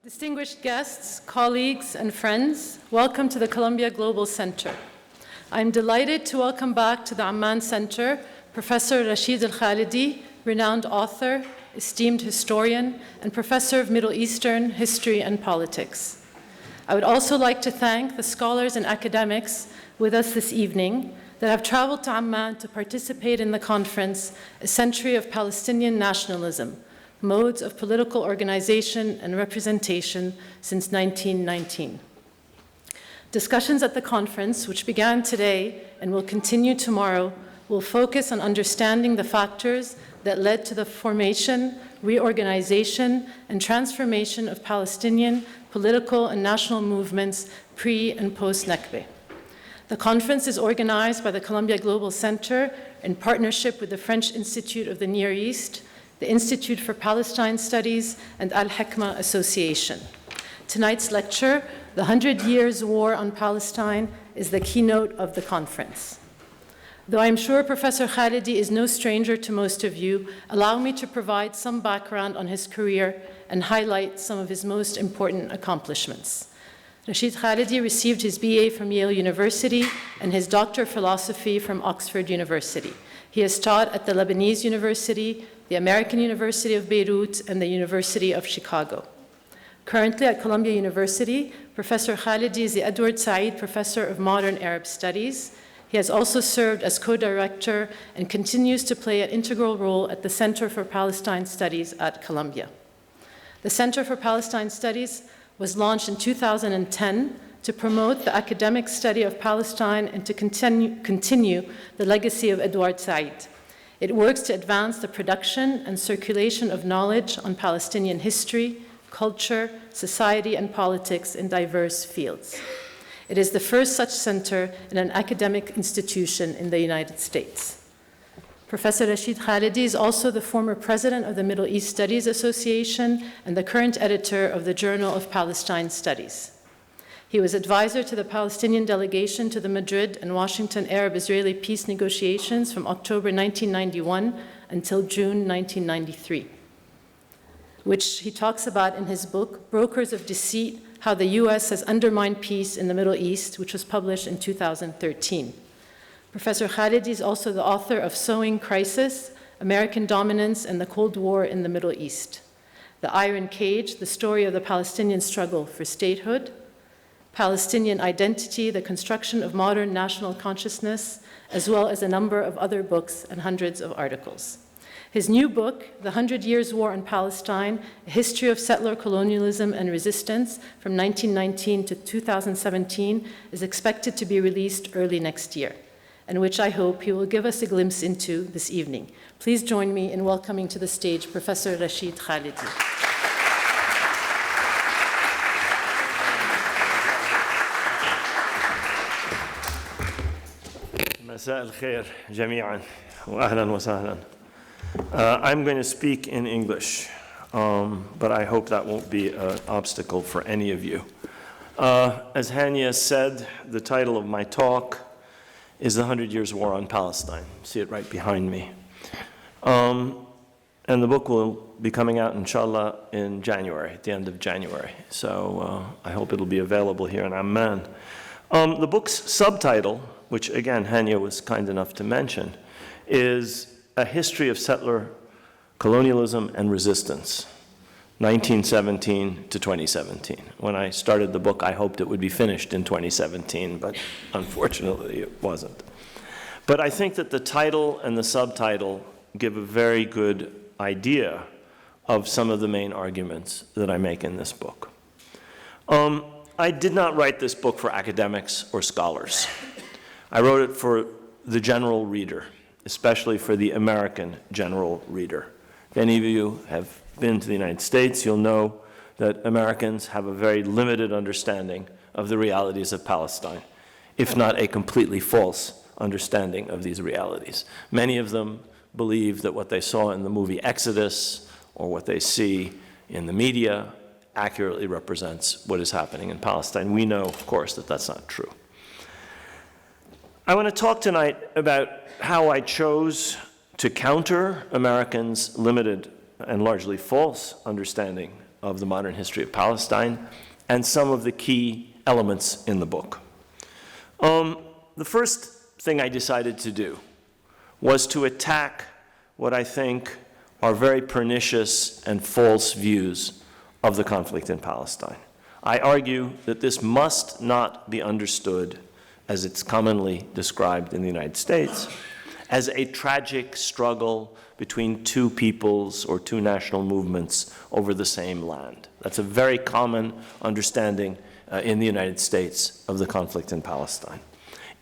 Distinguished guests, colleagues, and friends, welcome to the Columbia Global Center. I'm delighted to welcome back to the Amman Center Professor Rashid Khalidi, renowned author, esteemed historian, and professor of Middle Eastern history and politics. I would also like to thank the scholars and academics with us this evening that have traveled to Amman to participate in the conference, A Century of Palestinian Nationalism, Modes of Political Organization and Representation since 1919. Discussions at the conference, which began today and will continue tomorrow, will focus on understanding the factors that led to the formation, reorganization, and transformation of Palestinian political and national movements pre- and post-Nakba. The conference is organized by the Columbia Global Center in partnership with the French Institute of the Near East, the Institute for Palestine Studies, and Al-Hikma Association. Tonight's lecture, The 100 Years War on Palestine, is the keynote of the conference. Though I'm sure Professor Khalidi is no stranger to most of you, allow me to provide some background on his career and highlight some of his most important accomplishments. Rashid Khalidi received his BA from Yale University and his Doctor of Philosophy from Oxford University. He has taught at the Lebanese University, the American University of Beirut, and the University of Chicago. Currently at Columbia University, Professor Khalidi is the Edward Said Professor of Modern Arab Studies. He has also served as co-director and continues to play an integral role at the Center for Palestine Studies at Columbia. The Center for Palestine Studies was launched in 2010 to promote the academic study of Palestine and to continue the legacy of Edward Said. It works to advance the production and circulation of knowledge on Palestinian history, culture, society, and politics in diverse fields. It is the first such center in an academic institution in the United States. Professor Rashid Khalidi is also the former president of the Middle East Studies Association and the current editor of the Journal of Palestine Studies. He was advisor to the Palestinian delegation to the Madrid and Washington Arab-Israeli peace negotiations from October 1991 until June 1993, which he talks about in his book, Brokers of Deceit, How the U.S. Has Undermined Peace in the Middle East, which was published in 2013. Professor Khalidi is also the author of Sowing Crisis, American Dominance and the Cold War in the Middle East, The Iron Cage, The Story of the Palestinian Struggle for Statehood, Palestinian Identity, The Construction of Modern National Consciousness, as well as a number of other books and hundreds of articles. His new book, The 100 Years War on Palestine, A History of Settler Colonialism and Resistance from 1919 to 2017, is expected to be released early next year, and which I hope he will give us a glimpse into this evening. Please join me in welcoming to the stage Professor Rashid Khalidi. مساء الخير جميعا وأهلا وسهلا. I'm going to speak in English, but I hope that won't be an obstacle for any of you. As Hania said, the title of my talk is The 100 Years War on Palestine. See it right behind me. And the book will be coming out, inshallah, in January, at the end of January. So I hope it'll be available here in Amman. The book's subtitle, which again Hania was kind enough to mention, is A History of Settler Colonialism and Resistance, 1917 to 2017. When I started the book, I hoped it would be finished in 2017, but unfortunately it wasn't. But I think that the title and the subtitle give a very good idea of some of the main arguments that I make in this book. I did not write this book for academics or scholars. I wrote it for the general reader, especially for the American general reader. If any of you have been to the United States, you'll know that Americans have a very limited understanding of the realities of Palestine, if not a completely false understanding of these realities. Many of them believe that what they saw in the movie Exodus or what they see in the media accurately represents what is happening in Palestine. We know, of course, that that's not true. I want to talk tonight about how I chose to counter Americans' limited and largely false understanding of the modern history of Palestine and some of the key elements in the book. The first thing I decided to do was to attack what I think are very pernicious and false views of the conflict in Palestine. I argue that this must not be understood, as it's commonly described in the United States, as a tragic struggle between two peoples or two national movements over the same land. That's a very common understanding in the United States of the conflict in Palestine.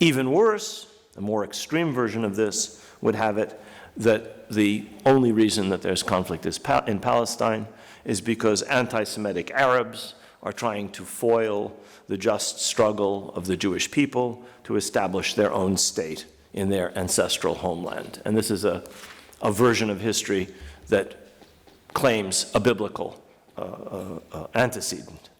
Even worse, a more extreme version of this would have it that the only reason that there's conflict in Palestine is because anti-Semitic Arabs are trying to foil the just struggle of the Jewish people to establish their own state in their ancestral homeland. And this is a version of history that claims a biblical antecedent.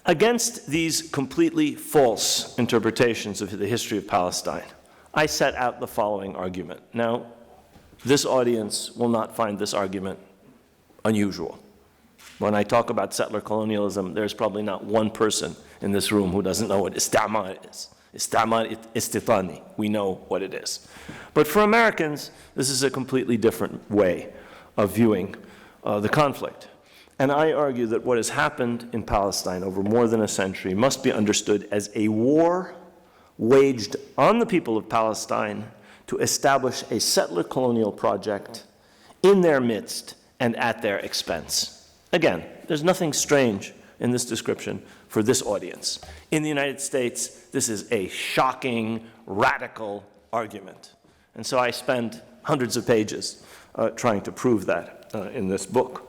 Against these completely false interpretations of the history of Palestine, I set out the following argument. Now, this audience will not find this argument unusual. When I talk about settler colonialism, there's probably not one person in this room who doesn't know what istamar is. Istamar istitani. We know what it is. But for Americans, this is a completely different way of viewing the conflict. And I argue that what has happened in Palestine over more than a century must be understood as a war waged on the people of Palestine to establish a settler colonial project in their midst and at their expense. Again, there's nothing strange in this description for this audience. In the United States, this is a shocking, radical argument. And so I spend hundreds of pages trying to prove that in this book.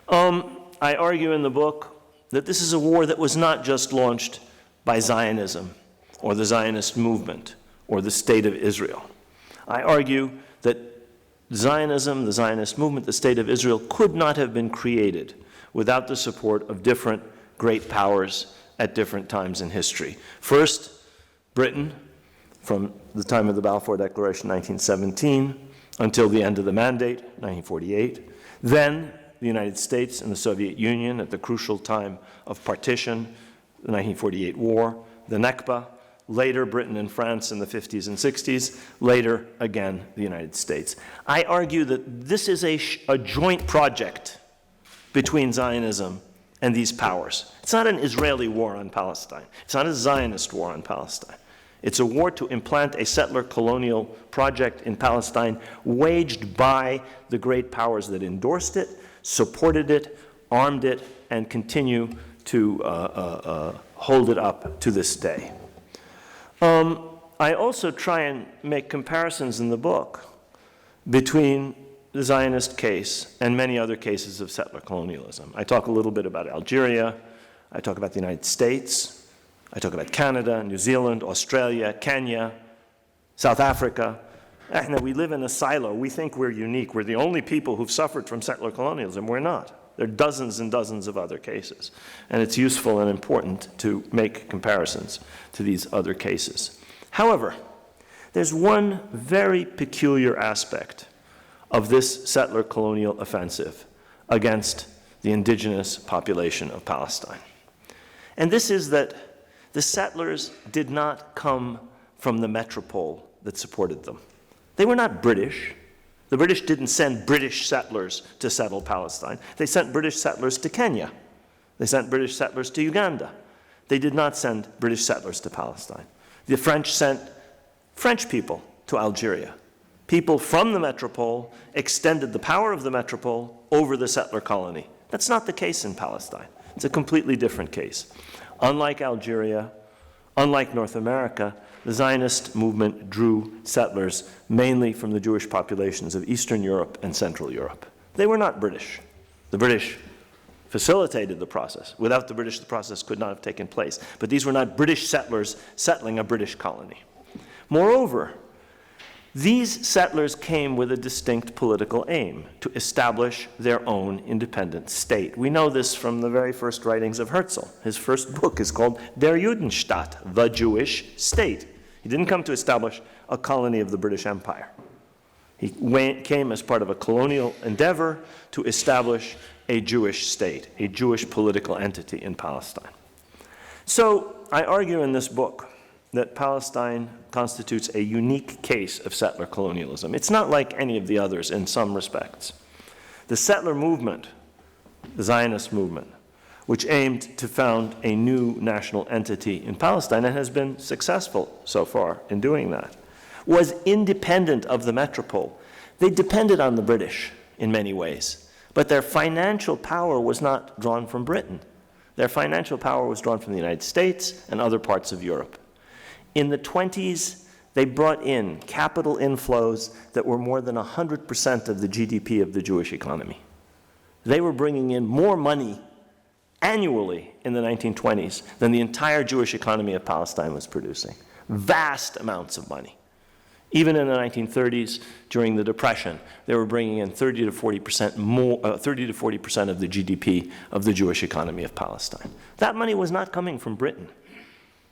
I argue in the book that this is a war that was not just launched by Zionism or the Zionist movement or the State of Israel. I argue that Zionism, the Zionist movement, the State of Israel could not have been created without the support of different great powers at different times in history. First, Britain, from the time of the Balfour Declaration, 1917, until the end of the Mandate, 1948. Then, the United States and the Soviet Union at the crucial time of partition, the 1948 war, the Nakba, later Britain and France in the 50s and 60s, later again the United States. I argue that this is a joint project between Zionism and these powers. It's not an Israeli war on Palestine. It's not a Zionist war on Palestine. It's a war to implant a settler colonial project in Palestine waged by the great powers that endorsed it, supported it, armed it, and continue to hold it up to this day. I also try and make comparisons in the book between the Zionist case and many other cases of settler colonialism. I talk a little bit about Algeria, I talk about the United States, I talk about Canada, New Zealand, Australia, Kenya, South Africa. We live in a silo. We think we're unique. We're the only people who've suffered from settler colonialism. We're not. There are dozens and dozens of other cases. And it's useful and important to make comparisons to these other cases. However, there's one very peculiar aspect of this settler colonial offensive against the indigenous population of Palestine. And this is that the settlers did not come from the metropole that supported them. They were not British. The British didn't send British settlers to settle Palestine. They sent British settlers to Kenya. They sent British settlers to Uganda. They did not send British settlers to Palestine. The French sent French people to Algeria. People from the metropole extended the power of the metropole over the settler colony. That's not the case in Palestine. It's a completely different case. Unlike Algeria, unlike North America, the Zionist movement drew settlers mainly from the Jewish populations of Eastern Europe and Central Europe. They were not British. The British facilitated the process. Without the British, the process could not have taken place. But these were not British settlers settling a British colony. Moreover, these settlers came with a distinct political aim, to establish their own independent state. We know this from the very first writings of Herzl. His first book is called Der Judenstaat, the Jewish state. He didn't come to establish a colony of the British Empire. He came as part of a colonial endeavor to establish a Jewish state, a Jewish political entity in Palestine. So I argue in this book that Palestine constitutes a unique case of settler colonialism. It's not like any of the others in some respects. The settler movement, the Zionist movement, which aimed to found a new national entity in Palestine and has been successful so far in doing that, was independent of the metropole. They depended on the British in many ways, but their financial power was not drawn from Britain. Their financial power was drawn from the United States and other parts of Europe. In the 20s, they brought in capital inflows that were more than 100% of the GDP of the Jewish economy. They were bringing in more money annually in the 1920s than the entire Jewish economy of Palestine was producing. Vast amounts of money. Even in the 1930s, during the Depression, they were bringing in 30 to 40% more, 30 to 40% of the GDP of the Jewish economy of Palestine. That money was not coming from Britain.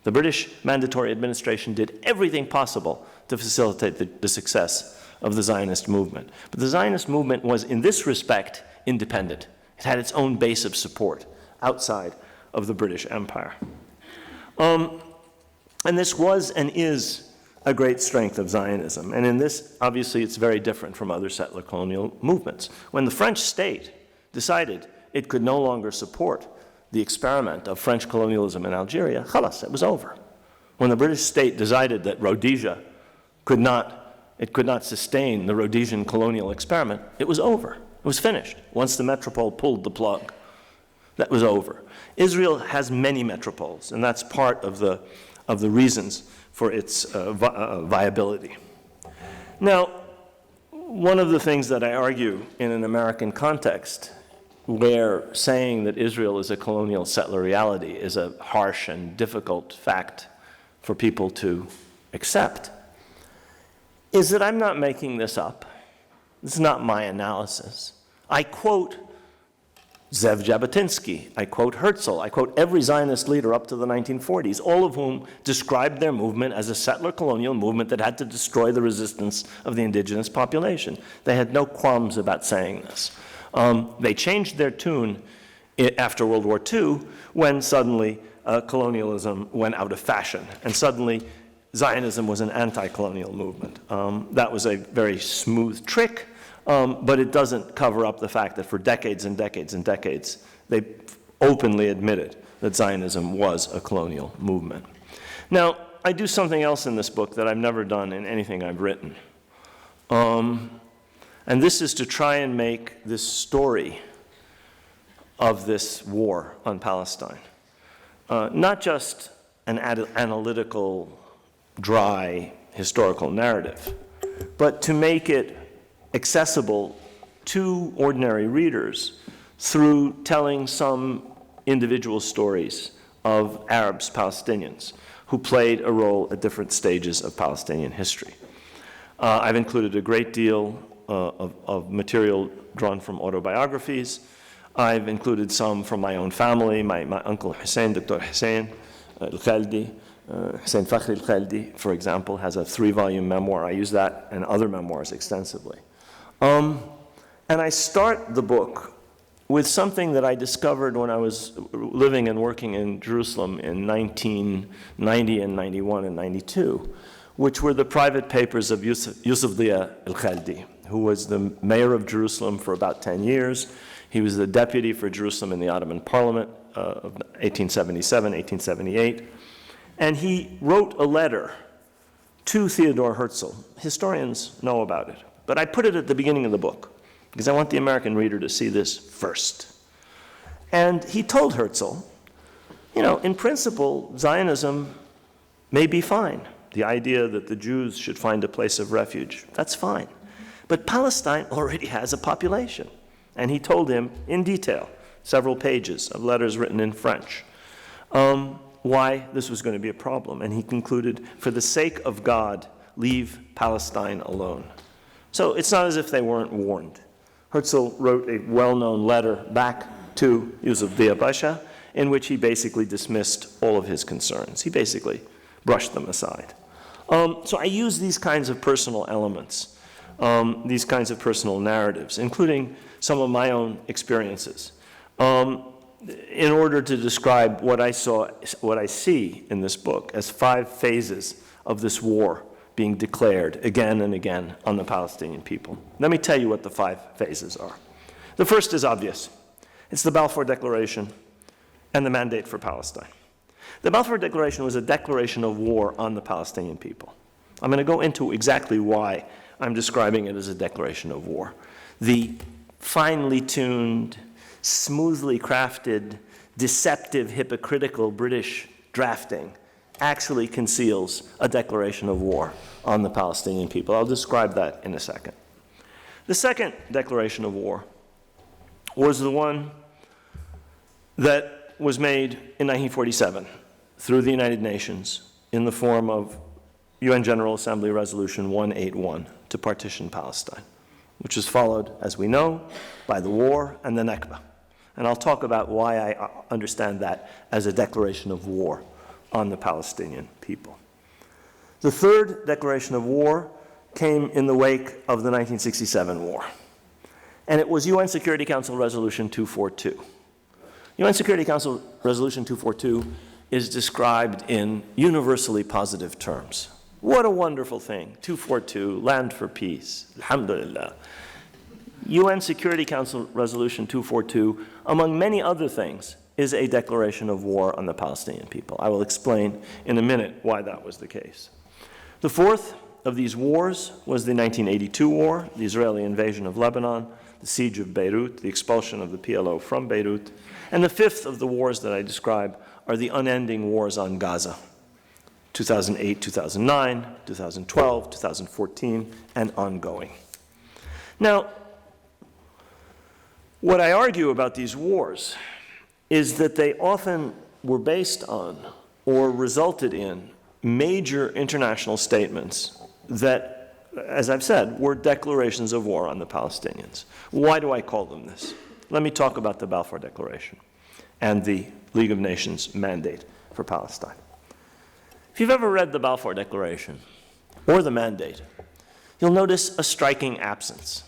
The British Mandatory Administration did everything possible to facilitate the success of the Zionist movement. But the Zionist movement was, in this respect, independent. It had its own base of support outside of the British Empire. And this was and is a great strength of Zionism. And in this, obviously, it's very different from other settler colonial movements. When the French state decided it could no longer support the experiment of French colonialism in Algeria, khalas, it was over. When the British state decided that Rhodesia could not sustain the Rhodesian colonial experiment, it was over. It was finished. Once the metropole pulled the plug, that was over. Israel has many metropoles, and that's part of the reasons for its viability. Now, one of the things that I argue in an American context, where saying that Israel is a colonial settler reality is a harsh and difficult fact for people to accept, is that I'm not making this up. This is not my analysis. I quote Zev Jabotinsky, I quote Herzl, I quote every Zionist leader up to the 1940s, all of whom described their movement as a settler colonial movement that had to destroy the resistance of the indigenous population. They had no qualms about saying this. They changed their tune after World War II when suddenly colonialism went out of fashion, and suddenly Zionism was an anti-colonial movement. That was a very smooth trick, but it doesn't cover up the fact that for decades and decades and decades, they openly admitted that Zionism was a colonial movement. Now, I do something else in this book that I've never done in anything I've written. And this is to try and make this story of this war on Palestine not just an analytical, dry, historical narrative, but to make it accessible to ordinary readers through telling some individual stories of Arabs, Palestinians, who played a role at different stages of Palestinian history. I've included a great deal of material drawn from autobiographies. I've included some from my own family. My uncle Hussein, Dr. Hussein Al-Khalidi, Hussein Fakhri Al-Khalidi, for example, has a 3-volume memoir. I use that and other memoirs extensively. And I start the book with something that I discovered when I was living and working in Jerusalem in 1990 and 91 and 92, which were the private papers of Yusuf Dia Al-Khalidi, who was the mayor of Jerusalem for about 10 years. He was the deputy for Jerusalem in the Ottoman Parliament of 1877, 1878. And he wrote a letter to Theodore Herzl. Historians know about it, but I put it at the beginning of the book because I want the American reader to see this first. And he told Herzl, in principle, Zionism may be fine. The idea that the Jews should find a place of refuge, that's fine. But Palestine already has a population. And he told him in detail, several pages of letters written in French, why this was going to be a problem. And he concluded, for the sake of God, leave Palestine alone. So it's not as if they weren't warned. Herzl wrote a well-known letter back to Yusuf Dia Pasha in which he basically dismissed all of his concerns. He basically brushed them aside. So I use these kinds of personal elements these kinds of personal narratives, including some of my own experiences, in order to describe what I see in this book as 5 phases of this war being declared again and again on the Palestinian people. Let me tell you what the 5 phases are. The first is obvious. It's the Balfour Declaration and the mandate for Palestine. The Balfour Declaration was a declaration of war on the Palestinian people. I'm going to go into exactly why I'm describing it as a declaration of war. The finely tuned, smoothly crafted, deceptive, hypocritical British drafting actually conceals a declaration of war on the Palestinian people. I'll describe that in a second. The second declaration of war was the one that was made in 1947 through the United Nations in the form of UN General Assembly Resolution 181 to partition Palestine, which was followed, as we know, by the war and the Nakba. And I'll talk about why I understand that as a declaration of war on the Palestinian people. The third declaration of war came in the wake of the 1967 war, and it was UN Security Council Resolution 242. UN Security Council Resolution 242 is described in universally positive terms. What a wonderful thing. 242, land for peace. Alhamdulillah. UN Security Council Resolution 242, among many other things, is a declaration of war on the Palestinian people. I will explain in a minute why that was the case. The fourth of these wars was the 1982 war, the Israeli invasion of Lebanon, the siege of Beirut, the expulsion of the PLO from Beirut, and the fifth of the wars that I describe are the unending wars on Gaza, 2008, 2009, 2012, 2014, and ongoing. Now, what I argue about these wars is that they often were based on or resulted in major international statements that, as I've said, were declarations of war on the Palestinians. Why do I call them this? Let me talk about the Balfour Declaration and the League of Nations mandate for Palestine. If you've ever read the Balfour Declaration or the mandate, you'll notice a striking absence.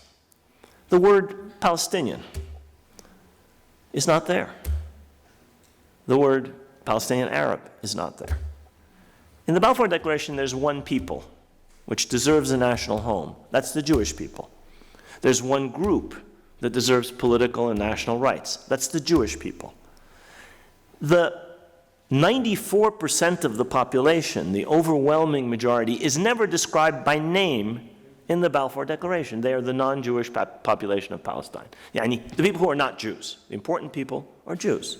The word Palestinian is not there. The word Palestinian Arab is not there. In the Balfour Declaration, there's one people which deserves a national home. That's the Jewish people. There's one group that deserves political and national rights. That's the Jewish people. The 94% of the population, the overwhelming majority, is never described by name in the Balfour Declaration. They are the non-Jewish population of Palestine. Yani, the people who are not Jews. The important people are Jews.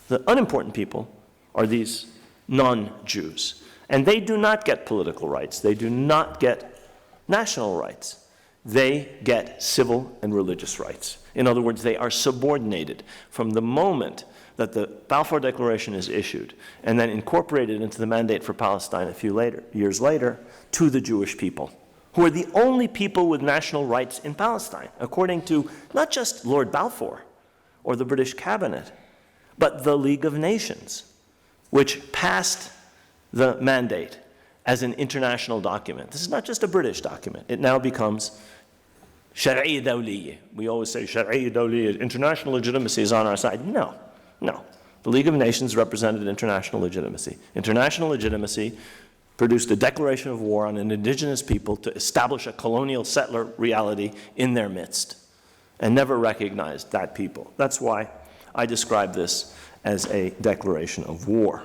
The unimportant people are these non-Jews. And they do not get political rights. They do not get national rights. They get civil and religious rights. In other words, they are subordinated from the moment that the Balfour Declaration is issued and then incorporated into the mandate for Palestine a few years later to the Jewish people, who are the only people with national rights in Palestine, according to not just Lord Balfour or the British cabinet, but the League of Nations, which passed the mandate as an international document. This is not just a British document. It now becomes Shar'iyya Dawliyya. We always say Shar'iyya Dawliyya, international legitimacy is on our side. No. The League of Nations represented international legitimacy. International legitimacy produced a declaration of war on an indigenous people to establish a colonial settler reality in their midst and never recognized that people. That's why I describe this as a declaration of war.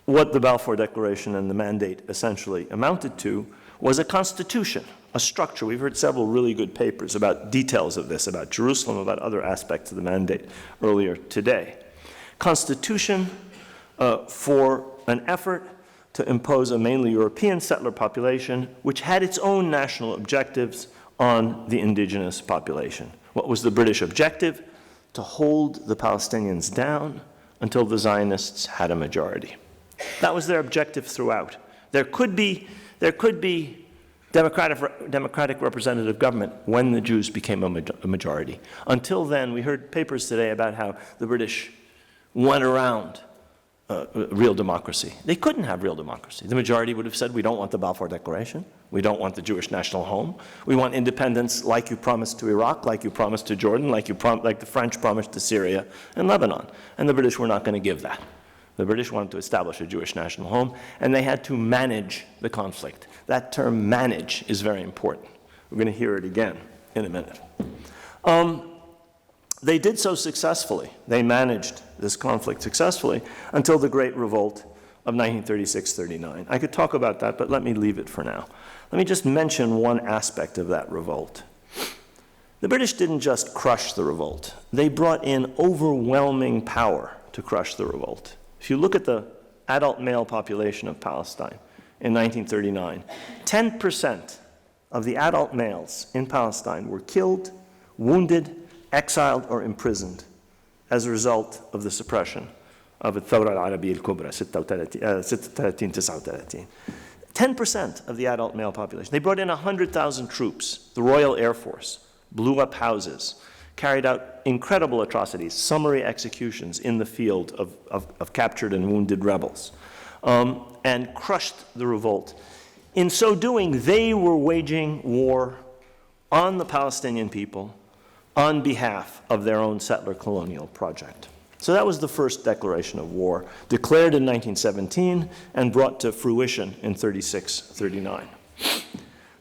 What the Balfour Declaration and the mandate essentially amounted to was a constitution, a structure. We've heard several really good papers about details of this, about Jerusalem, about other aspects of the mandate earlier today. Constitution for an effort to impose a mainly European settler population which had its own national objectives on the indigenous population. What was the British objective? To hold the Palestinians down until the Zionists had a majority. That was their objective throughout. There could be democratic representative government when the Jews became a majority. Until then, we heard papers today about how the British went around real democracy. They couldn't have real democracy. The majority would have said, we don't want the Balfour Declaration. We don't want the Jewish national home. We want independence like you promised to Iraq, like you promised to Jordan, like the French promised to Syria and Lebanon. And the British were not going to give that. The British wanted to establish a Jewish national home, and they had to manage the conflict. That term, manage, is very important. We're going to hear it again in a minute. They did so successfully. They managed this conflict successfully until the Great Revolt of 1936-39. I could talk about that, but let me leave it for now. Let me just mention one aspect of that revolt. The British didn't just crush the revolt. They brought in overwhelming power to crush the revolt. If you look at the adult male population of Palestine in 1939, 10% of the adult males in Palestine were killed, wounded, exiled, or imprisoned as a result of the suppression of الثورة العربية الكبرى 36-39. 10% of the adult male population. They brought in 100,000 troops. The Royal Air Force blew up houses, carried out incredible atrocities, summary executions in the field of captured and wounded rebels, and crushed the revolt. In so doing, they were waging war on the Palestinian people on behalf of their own settler colonial project. So that was the first declaration of war, declared in 1917 and brought to fruition in 36-39.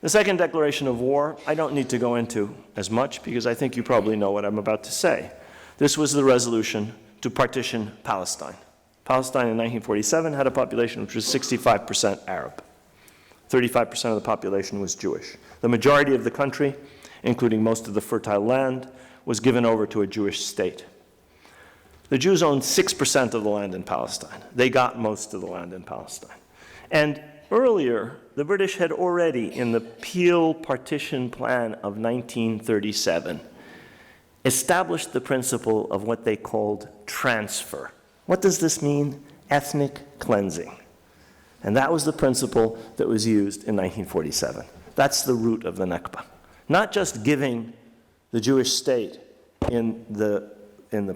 The second declaration of war, I don't need to go into as much because I think you probably know what I'm about to say. This was the resolution to partition Palestine. Palestine in 1947 had a population which was 65% Arab. 35% of the population was Jewish. The majority of the country, including most of the fertile land, was given over to a Jewish state. The Jews owned 6% of the land in Palestine. They got most of the land in Palestine. And earlier, the British had already, in the Peel Partition Plan of 1937, established the principle of what they called transfer. What does this mean? Ethnic cleansing. And that was the principle that was used in 1947. That's the root of the Nakba. Not just giving the Jewish state in the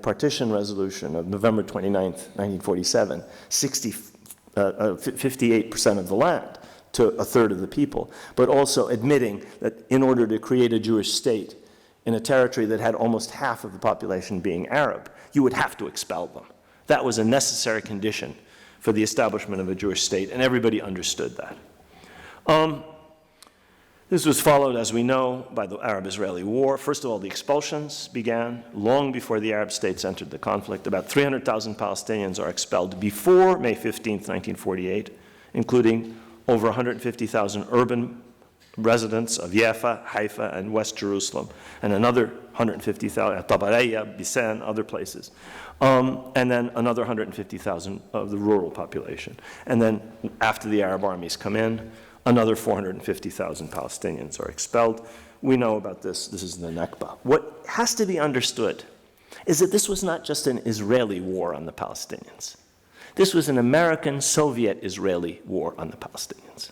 partition resolution of November 29th, 1947, 58% of the land to a third of the people, but also admitting that in order to create a Jewish state in a territory that had almost half of the population being Arab, you would have to expel them. That was a necessary condition for the establishment of a Jewish state, and everybody understood that. This was followed, as we know, by the Arab-Israeli War. First of all, the expulsions began long before the Arab states entered the conflict. About 300,000 Palestinians are expelled before May 15th, 1948, including over 150,000 urban residents of Yafa, Haifa, and West Jerusalem, and another 150,000 at Tabaraya, Bisan, other places, and then another 150,000 of the rural population. And then after the Arab armies come in, another 450,000 Palestinians are expelled. We know about this. This is the Nakba. What has to be understood is that this was not just an Israeli war on the Palestinians. This was an American, Soviet-Israeli war on the Palestinians.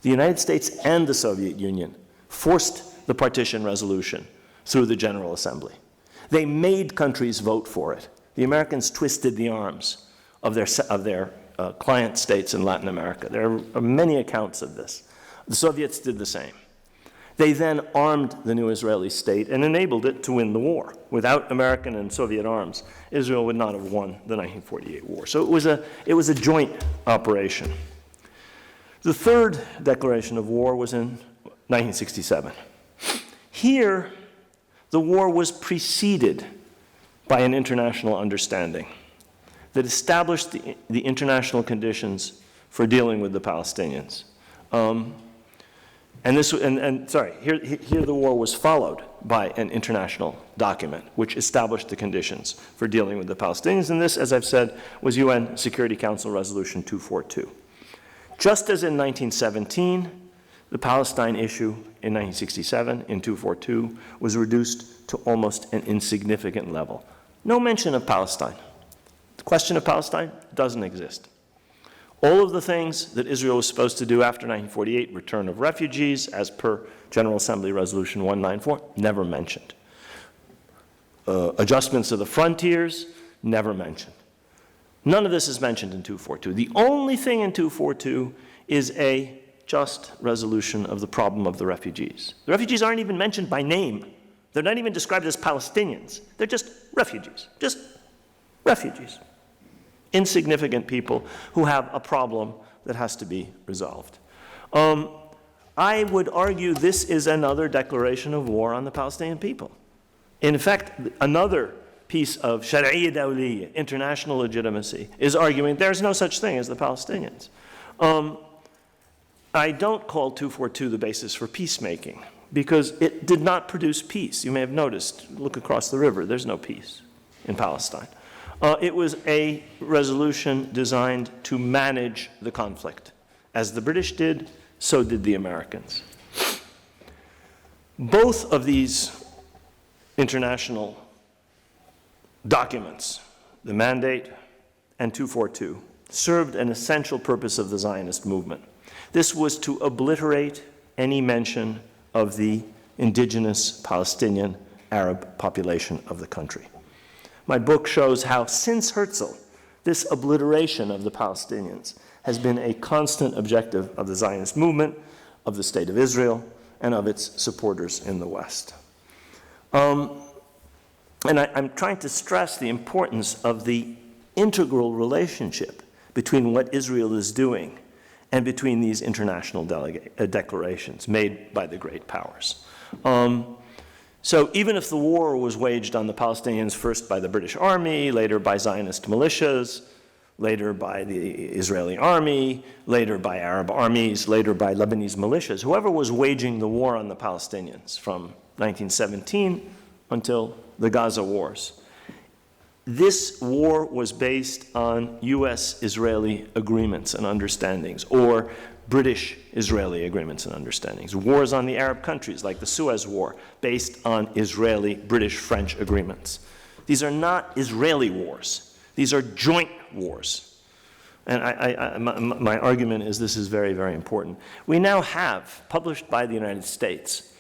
The United States and the Soviet Union forced the partition resolution through the General Assembly. They made countries vote for it. The Americans twisted the arms of their client states in Latin America. There are many accounts of this. The Soviets did the same. They then armed the new Israeli state and enabled it to win the war. Without American and Soviet arms, Israel would not have won the 1948 war. So it was a joint operation. The third declaration of war was in 1967. Here, the war was preceded by an international understanding that established the international conditions for dealing with the Palestinians. Here the war was followed by an international document which established the conditions for dealing with the Palestinians. And this, as I've said, was UN Security Council Resolution 242. Just as in 1917, the Palestine issue in 1967, in 242, was reduced to almost an insignificant level. No mention of Palestine. The question of Palestine doesn't exist. All of the things that Israel was supposed to do after 1948, return of refugees, as per General Assembly Resolution 194, never mentioned. Adjustments of the frontiers, never mentioned. None of this is mentioned in 242. The only thing in 242 is a just resolution of the problem of the refugees. The refugees aren't even mentioned by name. They're not even described as Palestinians. They're just refugees. Just refugees. Insignificant people who have a problem that has to be resolved. I would argue this is another declaration of war on the Palestinian people. In fact, another piece of Sharia Dawliya, international legitimacy, is arguing there's no such thing as the Palestinians. I don't call 242 the basis for peacemaking because it did not produce peace. You may have noticed, look across the river, there's no peace in Palestine. It was a resolution designed to manage the conflict. As the British did, so did the Americans. Both of these international documents, the Mandate and 242, served an essential purpose of the Zionist movement. This was to obliterate any mention of the indigenous Palestinian Arab population of the country. My book shows how, since Herzl, this obliteration of the Palestinians has been a constant objective of the Zionist movement, of the State of Israel, and of its supporters in the West. And I'm trying to stress the importance of the integral relationship between what Israel is doing and between these international declarations made by the great powers. So even if the war was waged on the Palestinians first by the British Army, later by Zionist militias, later by the Israeli army, later by Arab armies, later by Lebanese militias, whoever was waging the war on the Palestinians from 1917 until the Gaza wars, this war was based on US-Israeli agreements and understandings, or British-Israeli agreements and understandings. Wars on the Arab countries, like the Suez War, based on Israeli, British, French agreements. These are not Israeli wars. These are joint wars. And my argument is this is very, very important. We now have, published by the United States,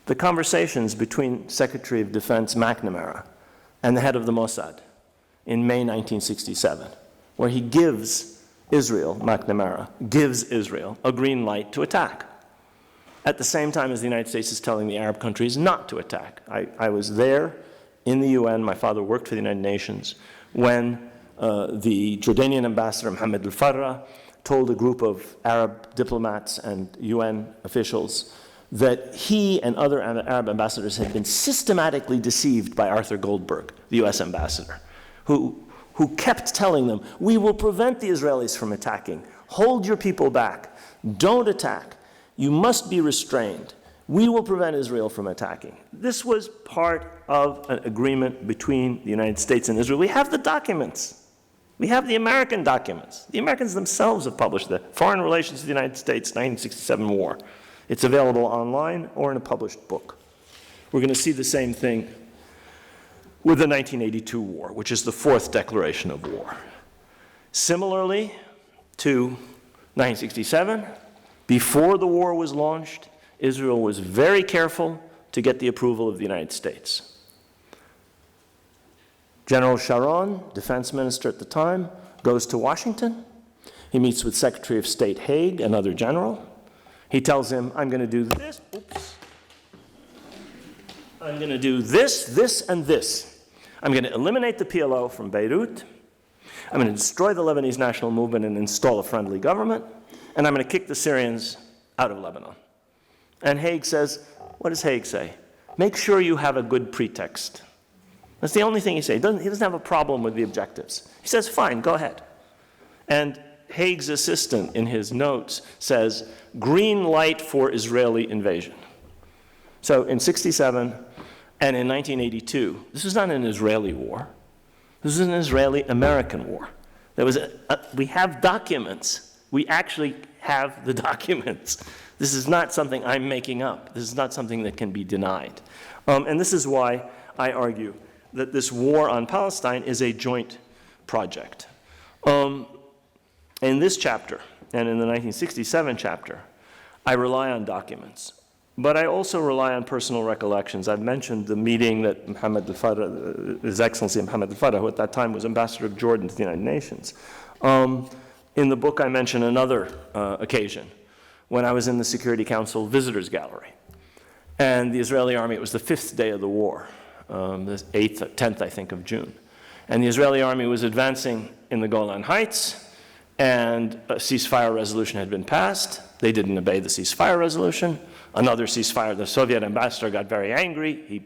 the conversations between Secretary of Defense McNamara and the head of the Mossad in May 1967, where he gives Israel, McNamara, gives Israel a green light to attack, at the same time as the United States is telling the Arab countries not to attack. I was there in the UN, my father worked for the United Nations, when the Jordanian ambassador, Mohammed al-Farra, told a group of Arab diplomats and UN officials that he and other Arab ambassadors had been systematically deceived by Arthur Goldberg, the US ambassador, who kept telling them, we will prevent the Israelis from attacking. Hold your people back. Don't attack. You must be restrained. We will prevent Israel from attacking. This was part of an agreement between the United States and Israel. We have the documents. We have the American documents. The Americans themselves have published the Foreign Relations of the United States 1967 War. It's available online or in a published book. We're going to see the same thing with the 1982 war, which is the fourth declaration of war. Similarly to 1967, before the war was launched, Israel was very careful to get the approval of the United States. General Sharon, defense minister at the time, goes to Washington. He meets with Secretary of State Haig, another general. He tells him, I'm going to do this, I'm going to do this, this, and this. I'm going to eliminate the PLO from Beirut. I'm going to destroy the Lebanese national movement and install a friendly government. And I'm going to kick the Syrians out of Lebanon. And Haig says, what does Haig say? Make sure you have a good pretext. That's the only thing he says. He doesn't have a problem with the objectives. He says, fine, go ahead. And Haig's assistant in his notes says, green light for Israeli invasion. So in 67 and in 1982, this was not an Israeli war. This was an Israeli-American war. There was we have documents. We actually have the documents. This is not something I'm making up. This is not something that can be denied. And this is why I argue that this war on Palestine is a joint project. In this chapter, and in the 1967 chapter, I rely on documents. But I also rely on personal recollections. I've mentioned the meeting that Mohammed al-Farah, His Excellency Mohammed al-Farah, who at that time was ambassador of Jordan to the United Nations. In the book, I mention another occasion when I was in the Security Council Visitors Gallery. And the Israeli army, it was the 5th day of the war, the 8th, 10th, I think, of June. And the Israeli army was advancing in the Golan Heights, and a ceasefire resolution had been passed. They didn't obey the ceasefire resolution. Another ceasefire, the Soviet ambassador got very angry. He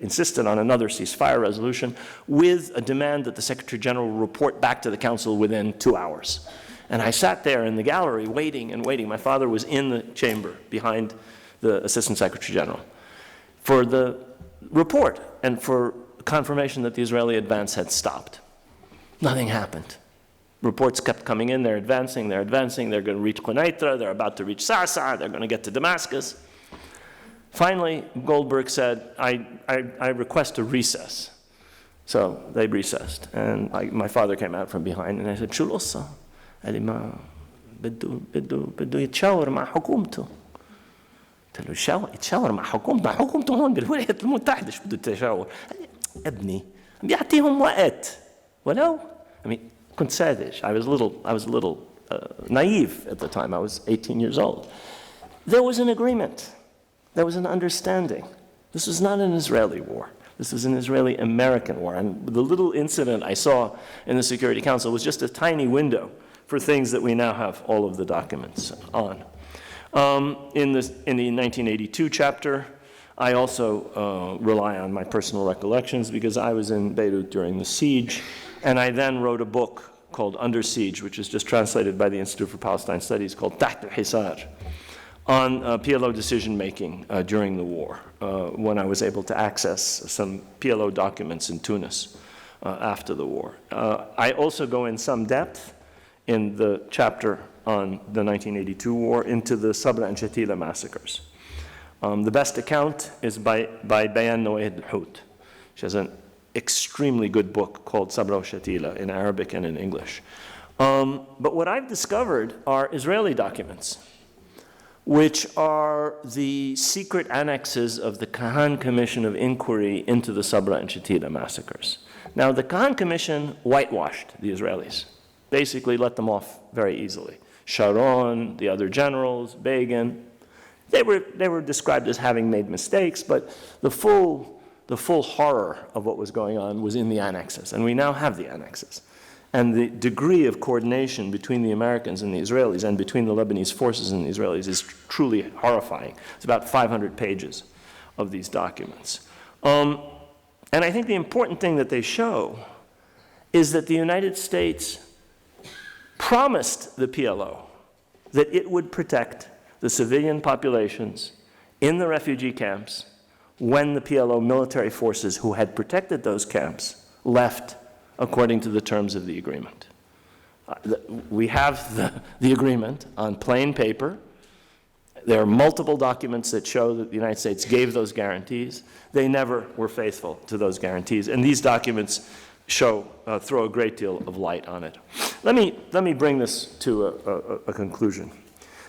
insisted on another ceasefire resolution with a demand that the Secretary General report back to the Council within 2 hours. And I sat there in the gallery waiting and waiting. My father was in the chamber behind the Assistant Secretary General for the report and for confirmation that the Israeli advance had stopped. Nothing happened. Reports kept coming in, they're advancing, they're going to reach Quneitra, they're about to reach Sa'sa, they're going to get to Damascus. Finally, Goldberg said, I request a recess. So they recessed, and my father came out from behind, and I said, شو القصة؟ قال لي ما بده يتشاور مع حكومته. قلت له يتشاور مع حكومته هون بالولايات المتحدة، شو بده يتشاور؟ قال لي ابني بيعطيهم وقت ولو. I mean, كنت ساذج. I was a little naive at the time. I was 18 years old. There was an agreement. There was an understanding. This was not an Israeli war. This was an Israeli-American war. And the little incident I saw in the Security Council was just a tiny window for things that we now have all of the documents on. In the 1982 chapter, I also rely on my personal recollections because I was in Beirut during the siege, and I then wrote a book called Under Siege, which is just translated by the Institute for Palestine Studies, called Taht al-Hisar, on PLO decision-making during the war, when I was able to access some PLO documents in Tunis after the war. I also go in some depth in the chapter on the 1982 war into the Sabra and Shatila massacres. The best account is by Bayan Noaid al-Hout. She has an extremely good book called Sabra and Shatila in Arabic and in English. But what I've discovered are Israeli documents, which are the secret annexes of the Kahan Commission of Inquiry into the Sabra and Shatila massacres. Now, the Kahan Commission whitewashed the Israelis, basically let them off very easily. Sharon, the other generals, Begin, they were described as having made mistakes, but the full horror of what was going on was in the annexes, and we now have the annexes. And the degree of coordination between the Americans and the Israelis and between the Lebanese forces and the Israelis is truly horrifying. It's about 500 pages of these documents. And I think the important thing that they show is that the United States promised the PLO that it would protect the civilian populations in the refugee camps when the PLO military forces who had protected those camps left according to the terms of the agreement. We have the agreement on plain paper. There are multiple documents that show that the United States gave those guarantees. They never were faithful to those guarantees, and these documents throw a great deal of light on it. Let me bring this to a conclusion.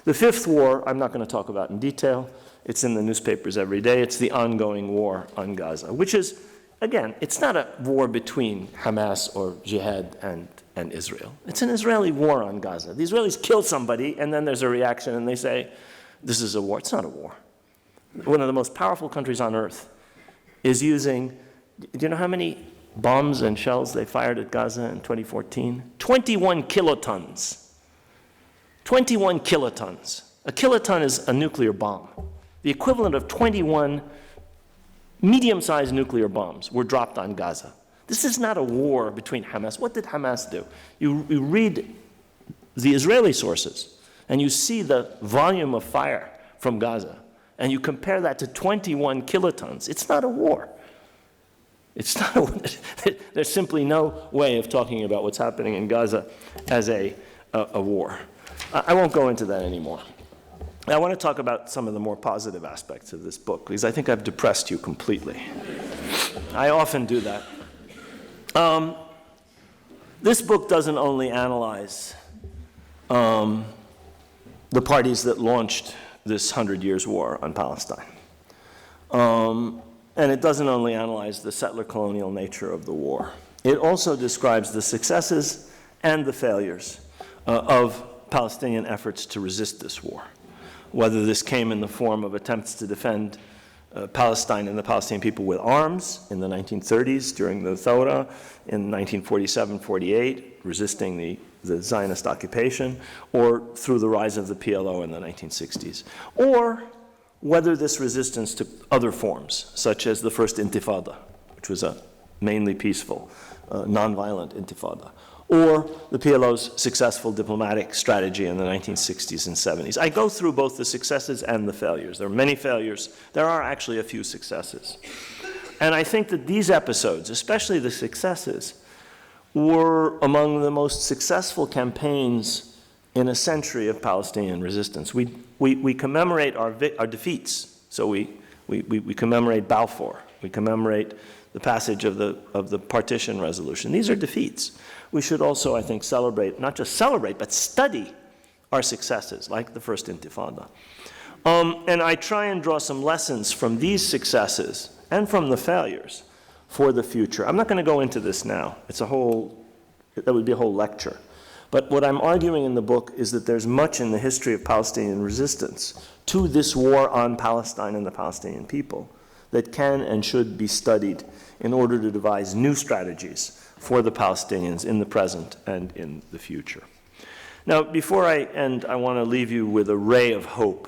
The fifth war, I'm not going to talk about in detail. It's in the newspapers every day. It's the ongoing war on Gaza, which is, again, it's not a war between Hamas or Jihad and Israel. It's an Israeli war on Gaza. The Israelis kill somebody, and then there's a reaction, and they say, this is a war. It's not a war. One of the most powerful countries on earth is using, do you know how many bombs and shells they fired at Gaza in 2014? 21 kilotons. 21 kilotons. A kiloton is a nuclear bomb. The equivalent of 21 medium-sized nuclear bombs were dropped on Gaza. This is not a war between Hamas. What did Hamas do? You read the Israeli sources, and you see the volume of fire from Gaza, and you compare that to 21 kilotons. It's not a war. It's not there's simply no way of talking about what's happening in Gaza as a war. I won't go into that anymore. I want to talk about some of the more positive aspects of this book, because I think I've depressed you completely. I often do that. This book doesn't only analyze the parties that launched this 100 Years' War on Palestine. And it doesn't only analyze the settler colonial nature of the war. It also describes the successes and the failures of Palestinian efforts to resist this war, whether this came in the form of attempts to defend Palestine and the Palestinian people with arms in the 1930s during the Thawra, in 1947-48, resisting the Zionist occupation, or through the rise of the PLO in the 1960s, or whether this resistance took other forms, such as the first Intifada, which was a mainly peaceful, nonviolent Intifada, or the PLO's successful diplomatic strategy in the 1960s and 70s. I go through both the successes and the failures. There are many failures. There are actually a few successes. And I think that these episodes, especially the successes, were among the most successful campaigns in a century of Palestinian resistance. We commemorate our defeats. So we commemorate Balfour. We commemorate the passage of the partition resolution. These are defeats. We should also, I think, celebrate, not just celebrate, but study our successes, like the first Intifada. And I try and draw some lessons from these successes and from the failures for the future. I'm not going to go into this now. That would be a whole lecture. But what I'm arguing in the book is that there's much in the history of Palestinian resistance to this war on Palestine and the Palestinian people that can and should be studied in order to devise new strategies for the Palestinians in the present and in the future. Now, before I end, I want to leave you with a ray of hope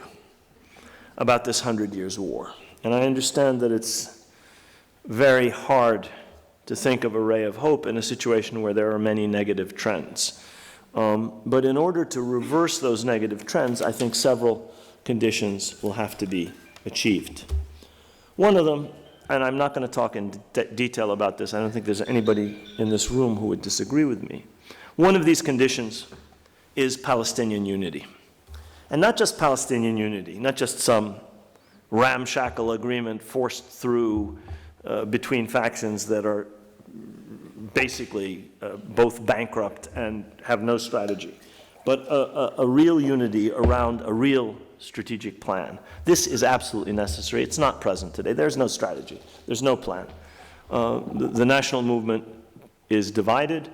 about this 100 Years' War. And I understand that it's very hard to think of a ray of hope in a situation where there are many negative trends. But in order to reverse those negative trends, I think several conditions will have to be achieved. One of them, and I'm not going to talk in detail about this, I don't think there's anybody in this room who would disagree with me. One of these conditions is Palestinian unity. And not just Palestinian unity, not just some ramshackle agreement forced through between factions that are basically both bankrupt and have no strategy, but a real unity around a real strategic plan. This is absolutely necessary. It's not present today. There's no strategy. There's no plan. The national movement is divided,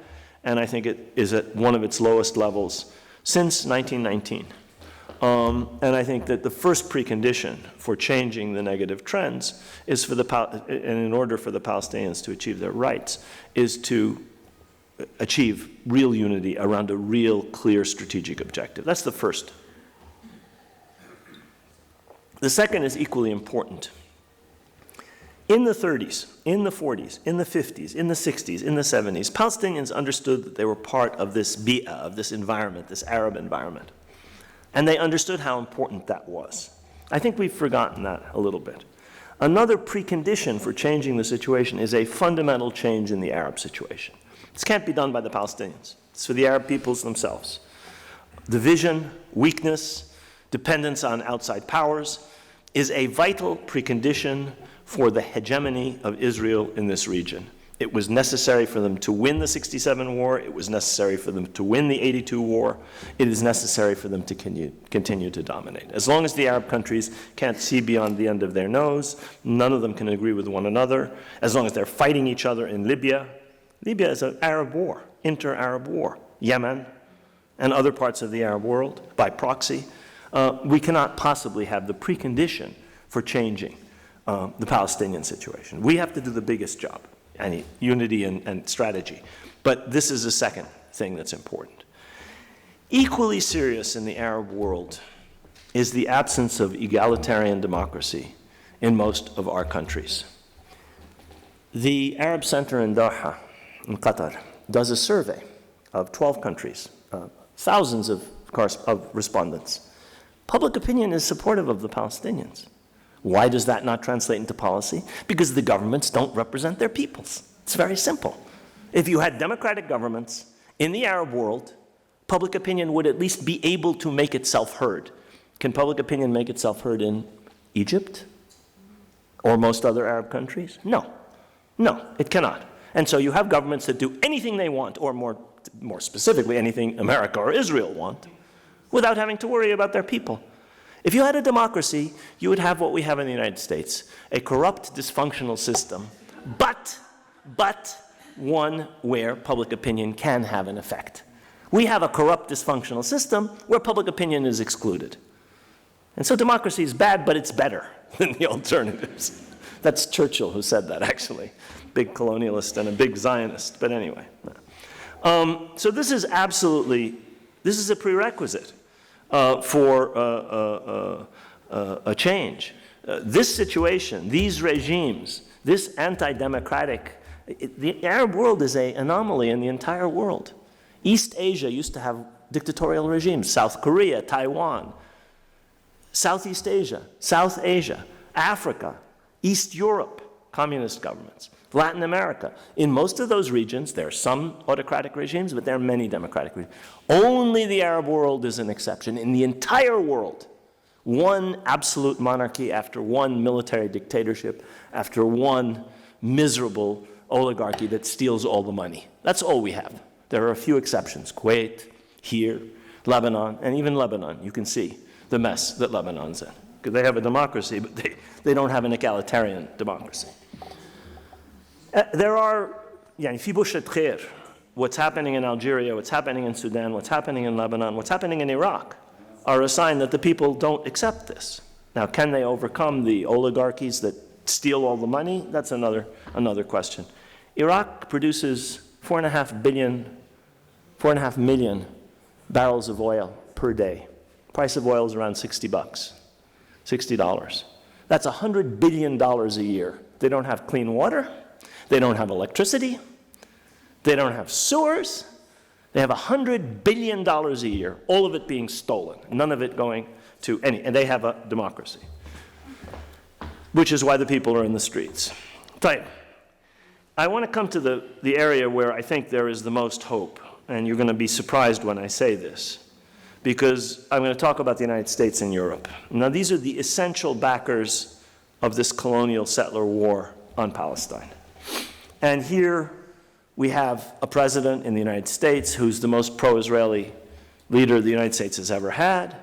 and I think it is at one of its lowest levels since 1919. And I think that the first precondition for changing the negative trends is and in order for the Palestinians to achieve their rights, is to achieve real unity around a real clear strategic objective. That's the first. The second is equally important. In the 30s, in the 40s, in the 50s, in the 60s, in the 70s, Palestinians understood that they were part of this bi'ah, of this environment, this Arab environment. And they understood how important that was. I think we've forgotten that a little bit. Another precondition for changing the situation is a fundamental change in the Arab situation. This can't be done by the Palestinians. It's for the Arab peoples themselves. Division, weakness, dependence on outside powers is a vital precondition for the hegemony of Israel in this region. It was necessary for them to win the 67 war. It was necessary for them to win the 82 war. It is necessary for them to continue to dominate. As long as the Arab countries can't see beyond the end of their nose, none of them can agree with one another. As long as they're fighting each other in Libya, Libya is an Arab war, inter-Arab war. Yemen and other parts of the Arab world by proxy. We cannot possibly have the precondition for changing the Palestinian situation. We have to do the biggest job. Unity and strategy. But this is the second thing that's important. Equally serious in the Arab world is the absence of egalitarian democracy in most of our countries. The Arab Center in Doha, in Qatar, does a survey of 12 countries, thousands of respondents. Public opinion is supportive of the Palestinians. Why does that not translate into policy? Because the governments don't represent their peoples. It's very simple. If you had democratic governments in the Arab world, public opinion would at least be able to make itself heard. Can public opinion make itself heard in Egypt or most other Arab countries? No. No, it cannot. And so you have governments that do anything they want, or more specifically, anything America or Israel want, without having to worry about their people. If you had a democracy, you would have what we have in the United States, a corrupt, dysfunctional system, but one where public opinion can have an effect. We have a corrupt, dysfunctional system where public opinion is excluded. And so democracy is bad, but it's better than the alternatives. That's Churchill who said that, actually. Big colonialist and a big Zionist, but anyway. So this is a prerequisite for a change. This situation, these regimes, this anti-democratic, the Arab world is an anomaly in the entire world. East Asia used to have dictatorial regimes, South Korea, Taiwan, Southeast Asia, South Asia, Africa, East Europe, communist governments, Latin America. In most of those regions, there are some autocratic regimes, but there are many democratic regimes. Only the Arab world is an exception. In the entire world, one absolute monarchy after one military dictatorship, after one miserable oligarchy that steals all the money. That's all we have. There are a few exceptions, Kuwait, here, Lebanon, and even Lebanon, you can see the mess that Lebanon's in. Because they have a democracy, but they don't have an egalitarian democracy. There are, what's happening in Algeria, what's happening in Sudan, what's happening in Lebanon, what's happening in Iraq are a sign that the people don't accept this. Now, can they overcome the oligarchies that steal all the money? That's another question. Iraq produces 4.5 million barrels of oil per day. Price of oil is around $60. That's $100 billion a year. They don't have clean water. They don't have electricity. They don't have sewers. They have $100 billion a year, all of it being stolen, none of it going to any, and they have a democracy, which is why the people are in the streets. I want to come to the area where I think there is the most hope, and you're going to be surprised when I say this, because I'm going to talk about the United States and Europe. Now, these are the essential backers of this colonial settler war on Palestine. And here we have a president in the United States who's the most pro-Israeli leader the United States has ever had.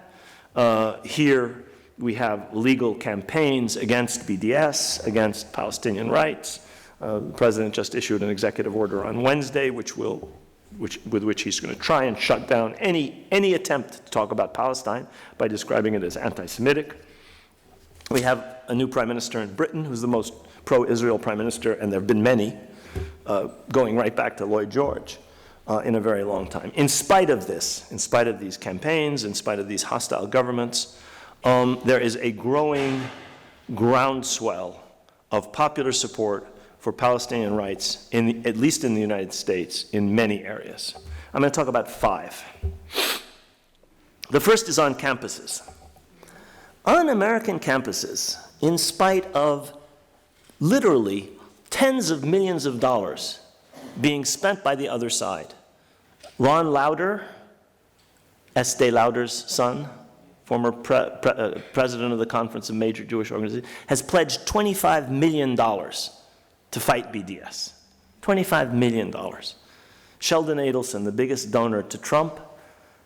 Here we have legal campaigns against BDS, against Palestinian rights. The president just issued an executive order on Wednesday, with which he's going to try and shut down any attempt to talk about Palestine by describing it as anti-Semitic. We have a new prime minister in Britain who's the most pro-Israel prime minister, and there have been many, going right back to Lloyd George in a very long time. In spite of this, in spite of these campaigns, in spite of these hostile governments, there is a growing groundswell of popular support for Palestinian rights, at least in the United States, in many areas. I'm going to talk about 5. The first is on campuses. On American campuses, in spite of literally tens of millions of dollars being spent by the other side, Ron Lauder, Estee Lauder's son, former president of the Conference of Major Jewish Organizations, has pledged $25 million to fight BDS. $25 million. Sheldon Adelson, the biggest donor to Trump,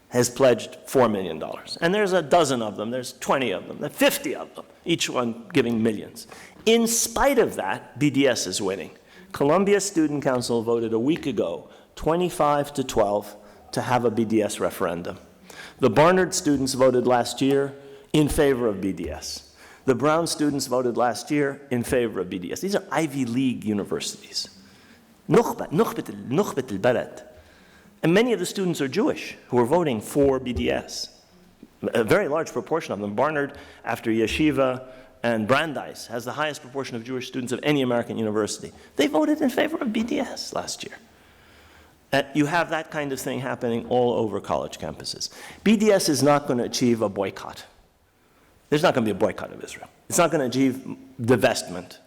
has pledged $4 million. And there's a dozen of them, there's 20 of them, there's 50 of them, each one giving millions. In spite of that, BDS is winning. Columbia Student Council voted a week ago, 25-12, to have a BDS referendum. The Barnard students voted last year in favor of BDS. The Brown students voted last year in favor of BDS. These are Ivy League universities. نخبة البلد. And many of the students are Jewish who are voting for BDS. A very large proportion of them. Barnard, after Yeshiva and Brandeis, has the highest proportion of Jewish students of any American university. They voted in favor of BDS last year. You have that kind of thing happening all over college campuses. BDS is not going to achieve a boycott. There's not going to be a boycott of Israel. It's not going to achieve divestment.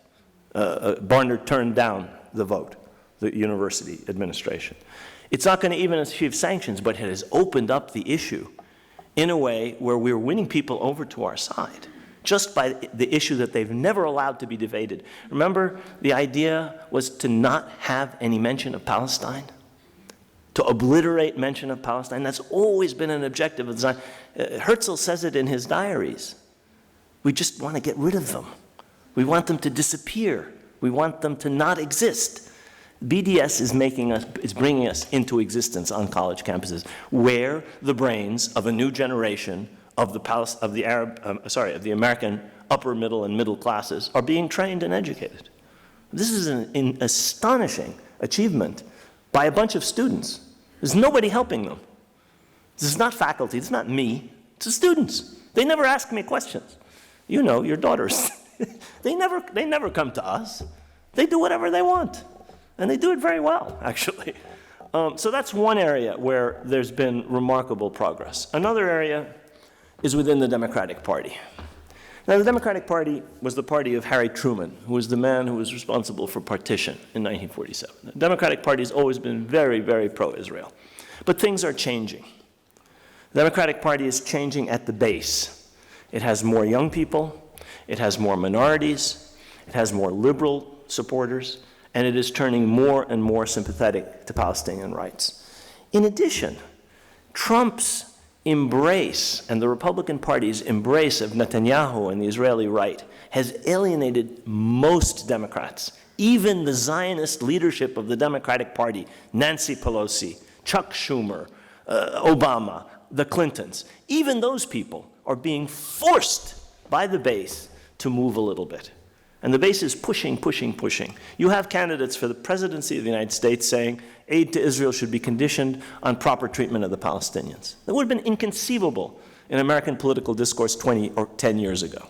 Barnard turned down the vote, the university administration. It's not going to even achieve sanctions, but it has opened up the issue in a way where we're winning people over to our side, just by the issue that they've never allowed to be debated. Remember, the idea was to not have any mention of Palestine, to obliterate mention of Palestine. That's always been an objective of design. Herzl says it in his diaries. We just want to get rid of them. We want them to disappear. We want them to not exist. BDS is bringing us into existence on college campuses, where the brains of a new generation of the American upper middle and middle classes are being trained and educated. This is an astonishing achievement by a bunch of students. There's nobody helping them. This is not faculty, it's not me, it's the students. They never ask me questions. You know, your daughters. They never come to us. They do whatever they want. And they do it very well, actually. So that's one area where there's been remarkable progress. Another area is within the Democratic Party. Now, the Democratic Party was the party of Harry Truman, who was the man who was responsible for partition in 1947. The Democratic Party has always been very, very pro-Israel. But things are changing. The Democratic Party is changing at the base. It has more young people, it has more minorities, it has more liberal supporters, and it is turning more and more sympathetic to Palestinian rights. In addition, Trump's embrace and the Republican Party's embrace of Netanyahu and the Israeli right has alienated most Democrats, even the Zionist leadership of the Democratic Party, Nancy Pelosi, Chuck Schumer, Obama, the Clintons. Even those people are being forced by the base to move a little bit. And the base is pushing, pushing, pushing. You have candidates for the presidency of the United States saying aid to Israel should be conditioned on proper treatment of the Palestinians. That would have been inconceivable in American political discourse 20 or 10 years ago.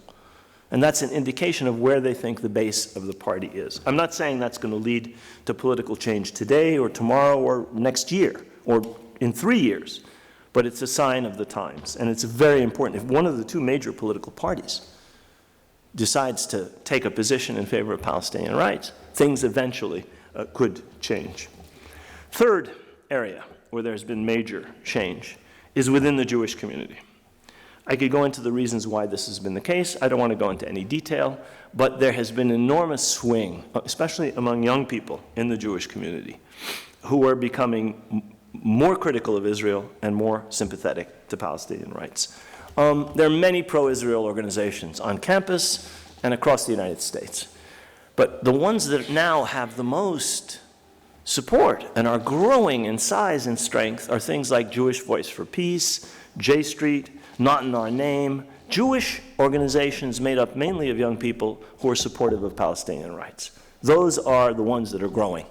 And that's an indication of where they think the base of the party is. I'm not saying that's going to lead to political change today or tomorrow or next year or in 3 years, but it's a sign of the times. And it's very important. If one of the two major political parties decides to take a position in favor of Palestinian rights, things eventually could change. Third area where there's been major change is within the Jewish community. I could go into the reasons why this has been the case. I don't want to go into any detail, but there has been enormous swing, especially among young people in the Jewish community, who are becoming more critical of Israel and more sympathetic to Palestinian rights. There are many pro-Israel organizations on campus and across the United States. But the ones that now have the most support and are growing in size and strength are things like Jewish Voice for Peace, J Street, Not in Our Name, Jewish organizations made up mainly of young people who are supportive of Palestinian rights. Those are the ones that are growing.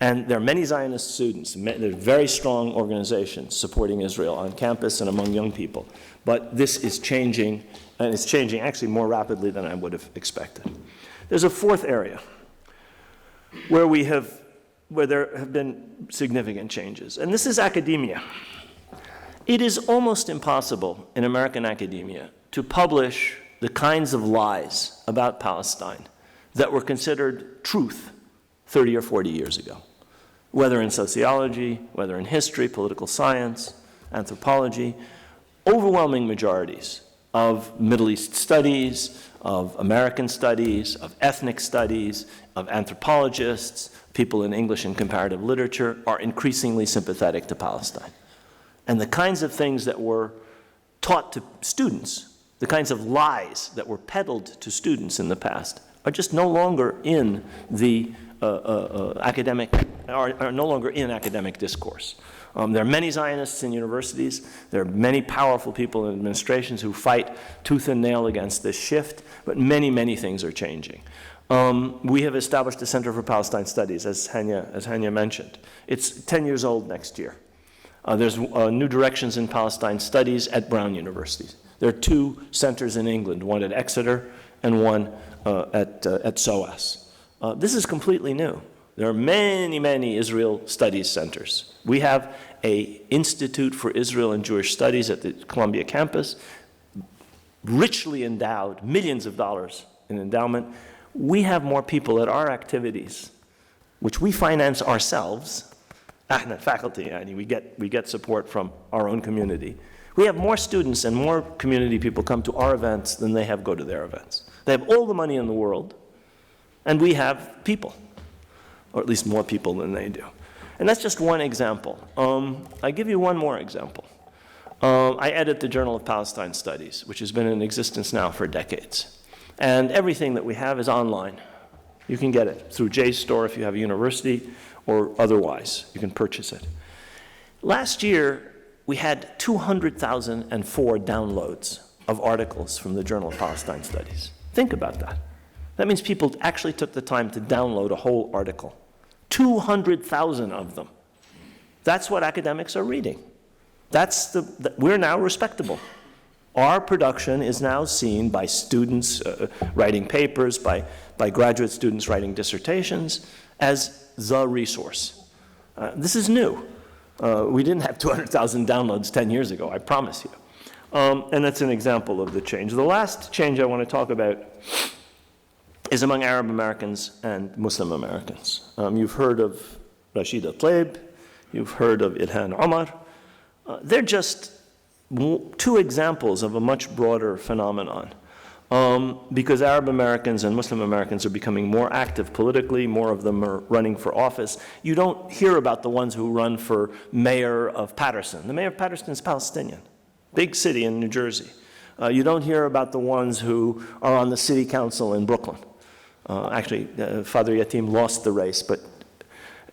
And there are many Zionist students, there are very strong organizations supporting Israel on campus and among young people. But this is changing, and it's changing actually more rapidly than I would have expected. There's a fourth area where there have been significant changes, and this is academia. It is almost impossible in American academia to publish the kinds of lies about Palestine that were considered truth 30 or 40 years ago, whether in sociology, whether in history, political science, anthropology. Overwhelming majorities of Middle East studies, of American studies, of ethnic studies, of anthropologists, people in English and comparative literature are increasingly sympathetic to Palestine. And the kinds of things that were taught to students, the kinds of lies that were peddled to students in the past are just no longer in the academic discourse. There are many Zionists in universities. There are many powerful people in administrations who fight tooth and nail against this shift, but many, many things are changing. We have established a Center for Palestine Studies, as Hanya mentioned. It's 10 years old next year. There's new directions in Palestine studies at Brown University. There are 2 centers in England, one at Exeter and one at SOAS. This is completely new. There are many, many Israel studies centers. We have an Institute for Israel and Jewish Studies at the Columbia campus, richly endowed, millions of dollars in endowment. We have more people at our activities, which we finance ourselves, faculty, we get support from our own community. We have more students and more community people come to our events than they have go to their events. They have all the money in the world, and we have people, or at least more people than they do. And that's just one example. I give you one more example. I edit the Journal of Palestine Studies, which has been in existence now for decades. And everything that we have is online. You can get it through JSTOR if you have a university, or otherwise. You can purchase it. Last year, we had 200,004 downloads of articles from the Journal of Palestine Studies. Think about that. That means people actually took the time to download a whole article. 200,000 of them. That's what academics are reading. We're now respectable. Our production is now seen by students writing papers, by graduate students writing dissertations, as the resource. This is new. We didn't have 200,000 downloads 10 years ago, I promise you. And that's an example of the change. The last change I want to talk about is among Arab Americans and Muslim Americans. You've heard of Rashid Khalidi, you've heard of Ilhan Omar. They're just two examples of a much broader phenomenon. Because Arab Americans and Muslim Americans are becoming more active politically, more of them are running for office. You don't hear about the ones who run for mayor of Patterson. The mayor of Patterson is Palestinian, big city in New Jersey. You don't hear about the ones who are on the city council in Brooklyn. Actually, Father Yatim lost the race, but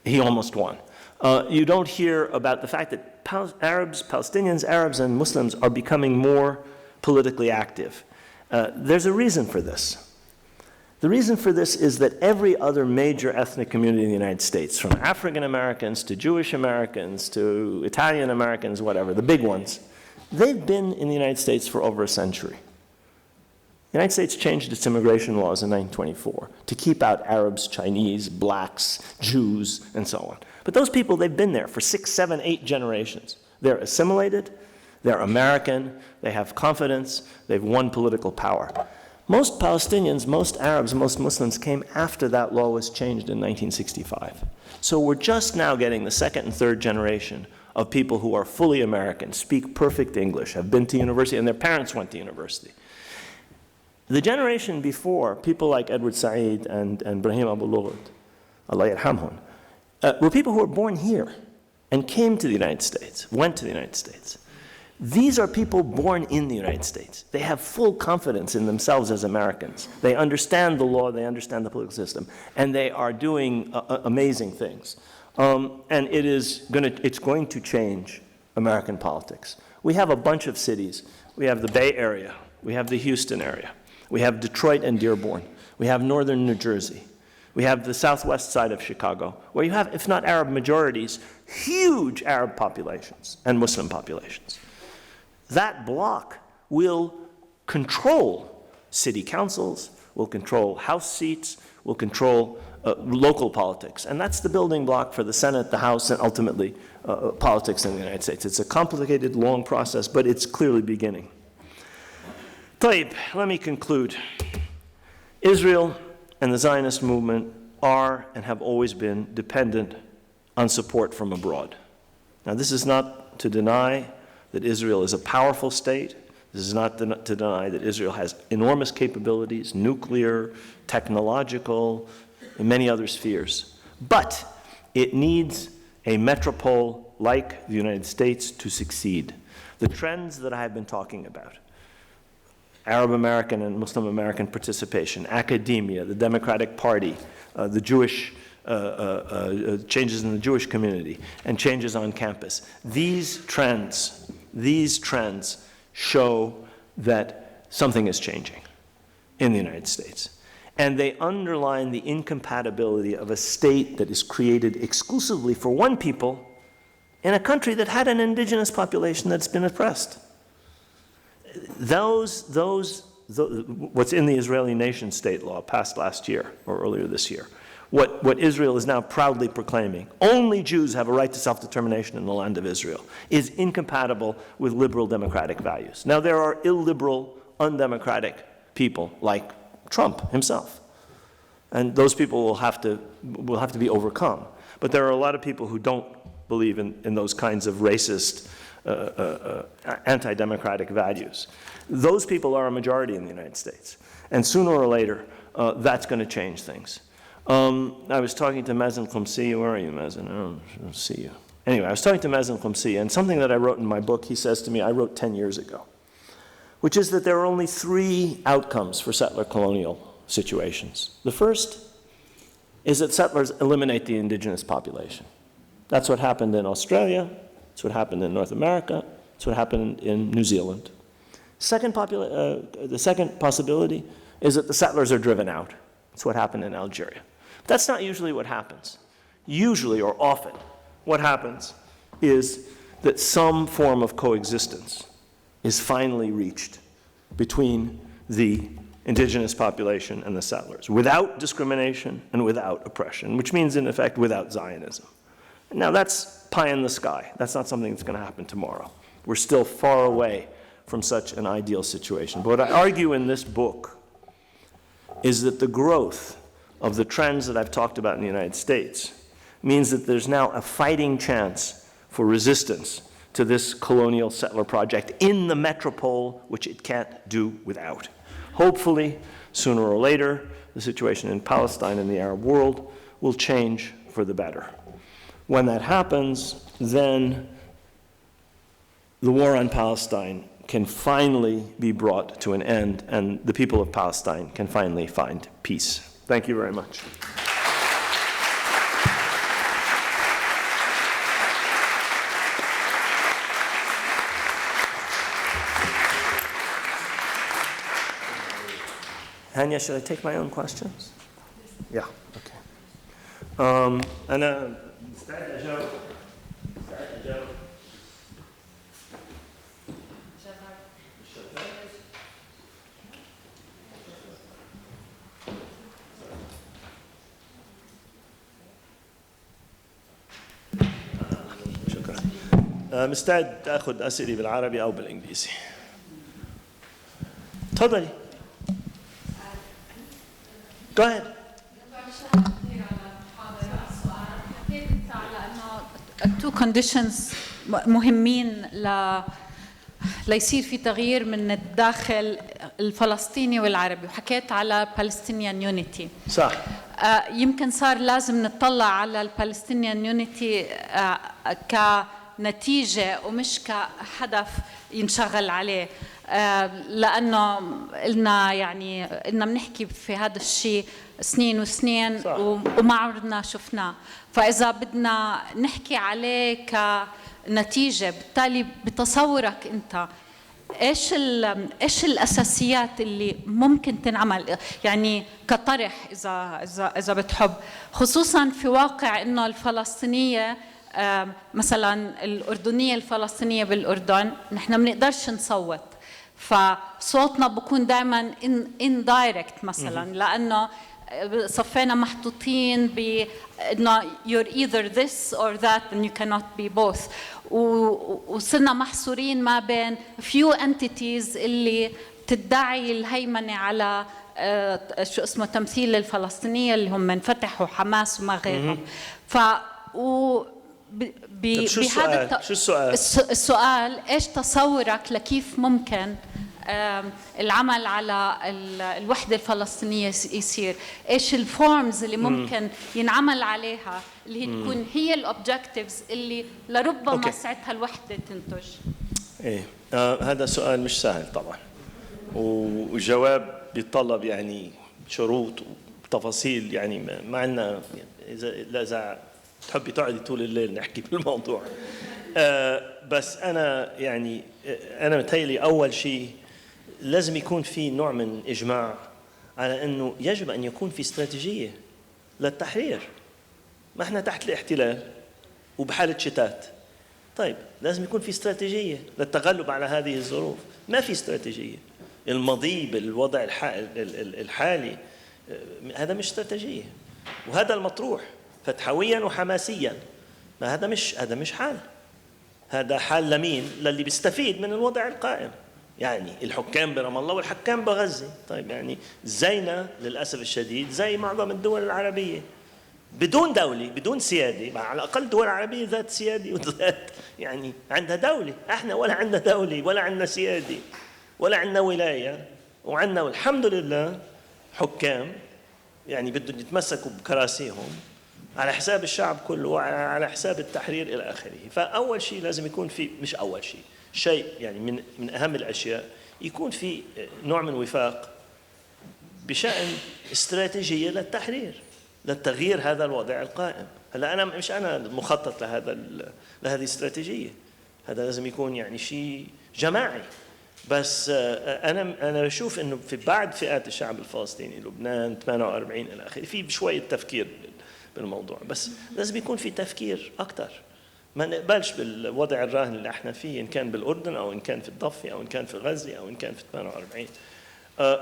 he almost won. You don't hear about the fact that Palestinians, Arabs, and Muslims are becoming more politically active. There's a reason for this. The reason for this is that every other major ethnic community in the United States, from African Americans to Jewish Americans to Italian Americans, whatever, the big ones, they've been in the United States for over a century. The United States changed its immigration laws in 1924 to keep out Arabs, Chinese, blacks, Jews, and so on. But those people, they've been there for 6, 7, 8 generations. They're assimilated, they're American, they have confidence, they've won political power. Most Palestinians, most Arabs, most Muslims came after that law was changed in 1965. So we're just now getting the second and third generation of people who are fully American, speak perfect English, have been to university, and their parents went to university. The generation before, people like Edward Said and Ibrahim Abu Lughod, Allah yarhamhum, were people who were born here and came to the United States, went to the United States. These are people born in the United States. They have full confidence in themselves as Americans. They understand the law, they understand the political system, and they are doing amazing things. And it's going to change American politics. We have a bunch of cities. We have the Bay Area, we have the Houston area, we have Detroit and Dearborn, we have northern New Jersey, we have the southwest side of Chicago, where you have, if not Arab majorities, huge Arab populations and Muslim populations. That bloc will control city councils, will control House seats, will control local politics. And that's the building block for the Senate, the House, and ultimately politics in the United States. It's a complicated, long process, but it's clearly beginning. Taib, let me conclude. Israel and the Zionist movement are and have always been dependent on support from abroad. Now, this is not to deny that Israel is a powerful state. This is not to deny that Israel has enormous capabilities, nuclear, technological, in many other spheres. But it needs a metropole like the United States to succeed. The trends that I have been talking about, Arab American and Muslim American participation, academia, the Democratic Party, the Jewish changes in the Jewish community, and changes on campus. These trends show that something is changing in the United States. And they underline the incompatibility of a state that is created exclusively for one people in a country that had an indigenous population that's been oppressed. What's in the Israeli nation-state law passed last year or earlier this year, what Israel is now proudly proclaiming, only Jews have a right to self-determination in the land of Israel, is incompatible with liberal democratic values. Now, there are illiberal, undemocratic people like Trump himself, and those people will have to be overcome. But there are a lot of people who don't believe in those kinds of racist, anti-democratic values. Those people are a majority in the United States, and sooner or later, that's going to change things. I was talking to Mazen Khomsi. Where are you, Mazen? I don't see you. Anyway, I was talking to Mazen Qumsi, and something that I wrote in my book, he says to me, I wrote 10 years ago, which is that there are only 3 outcomes for settler colonial situations. The first is that settlers eliminate the indigenous population. That's what happened in Australia, that's what happened in North America, that's what happened in New Zealand. The second possibility is that the settlers are driven out. That's what happened in Algeria. But that's not usually what happens. Usually, or often, what happens is that some form of coexistence is finally reached between the indigenous population and the settlers, without discrimination and without oppression, which means, in effect, without Zionism. Now, that's pie in the sky. That's not something that's going to happen tomorrow. We're still far away from such an ideal situation. But what I argue in this book is that the growth of the trends that I've talked about in the United States means that there's now a fighting chance for resistance to this colonial settler project in the metropole, which it can't do without. Hopefully, sooner or later, the situation in Palestine and the Arab world will change for the better. When that happens, then the war on Palestine can finally be brought to an end, and the people of Palestine can finally find peace. Thank you very much. Hanya, should I take my own questions? Yeah, okay. أنا مستعد أجاوب. شكرا. مستعد أخذ أسئلة بالعربي أو بالإنجليزي. تفضلي. Go ahead. two conditions مهمين ليصير في تغيير من الداخل الفلسطيني والعربي، وحكيت على Palestinian unity. صح. يمكن صار لازم نطلع على Palestinian unity كنتيجة ومش كهدف ينشغل عليه، لأنه قلنا بنحكي في هذا الشيء سنين وسنين وما عمرنا شفناه. فإذا بدنا نحكي عليه كنتيجة، بالتالي بتصورك أنت إيش الأساسيات اللي ممكن تنعمل، يعني كطرح إذا بتحب، خصوصاً في واقع إنه الفلسطينية مثلاً الأردنية الفلسطينية بالأردن نحن بنقدرش نصوت، فصوتنا بكون دائماً indirect مثلاً، لأنه صفينا محطوطين بأنه you're either this or that and you cannot be both، وصرنا محصورين ما بين few entities اللي تدعي الهيمنة على شو اسمه تمثيل الفلسطينية اللي هم منفتح وحماس وما غيرهم. بهذا شو السؤال ايش تصورك لكيف ممكن العمل على الوحدة الفلسطينية يصير؟ ايش الفورمز اللي ممكن ينعمل عليها اللي هي تكون هي الاوبجكتيفز اللي لربما ساعتها الوحدة تنتج؟ ايه هذا سؤال مش سهل طبعا، وجواب بيتطلب يعني شروط وتفاصيل، يعني ما عندنا، اذا تحبي تقعدي طول الليل نحكي بالموضوع. بس أنا متهيألي أول شيء لازم يكون في نوع من إجماع على أنه يجب أن يكون في استراتيجية للتحرير. ما إحنا تحت الاحتلال وبحالة شتات، طيب لازم يكون في استراتيجية للتغلب على هذه الظروف. ما في استراتيجية، المضي بالوضع الحالي هذا مش استراتيجية، وهذا المطروح فتحويا وحماسيا. ما هذا مش حال، هذا حال لمين؟ للي بيستفيد من الوضع القائم، يعني الحكام برام الله والحكام بغزة. طيب يعني زينا للأسف الشديد زي معظم الدول العربية بدون دولة بدون سيادة، على الأقل الدول العربية ذات سيادة وذات يعني عندها دولة. احنا ولا عندنا دولة ولا عندنا سيادة ولا عندنا ولاية، وعندنا والحمد لله حكام يعني بدهم يتمسكوا بكراسيهم على حساب الشعب كله وعلى حساب التحرير إلى آخره. فأول شيء لازم يكون في، مش أول شيء يعني من أهم الأشياء، يكون في نوع من وفاق بشأن استراتيجية للتحرير، للتغيير هذا الوضع القائم. هلا أنا مش أنا مخطط لهذه الاستراتيجية، هذا لازم يكون يعني شيء جماعي. بس أنا بشوف إنه في بعض فئات الشعب الفلسطيني، لبنان 48 إلى آخره، في شوية تفكير بالموضوع، بس لازم يكون في تفكير أكتر. ما نقبلش بالوضع الراهن اللي احنا فيه، إن كان بالأردن أو إن كان في الضفة أو إن كان في غزة أو إن كان في 48.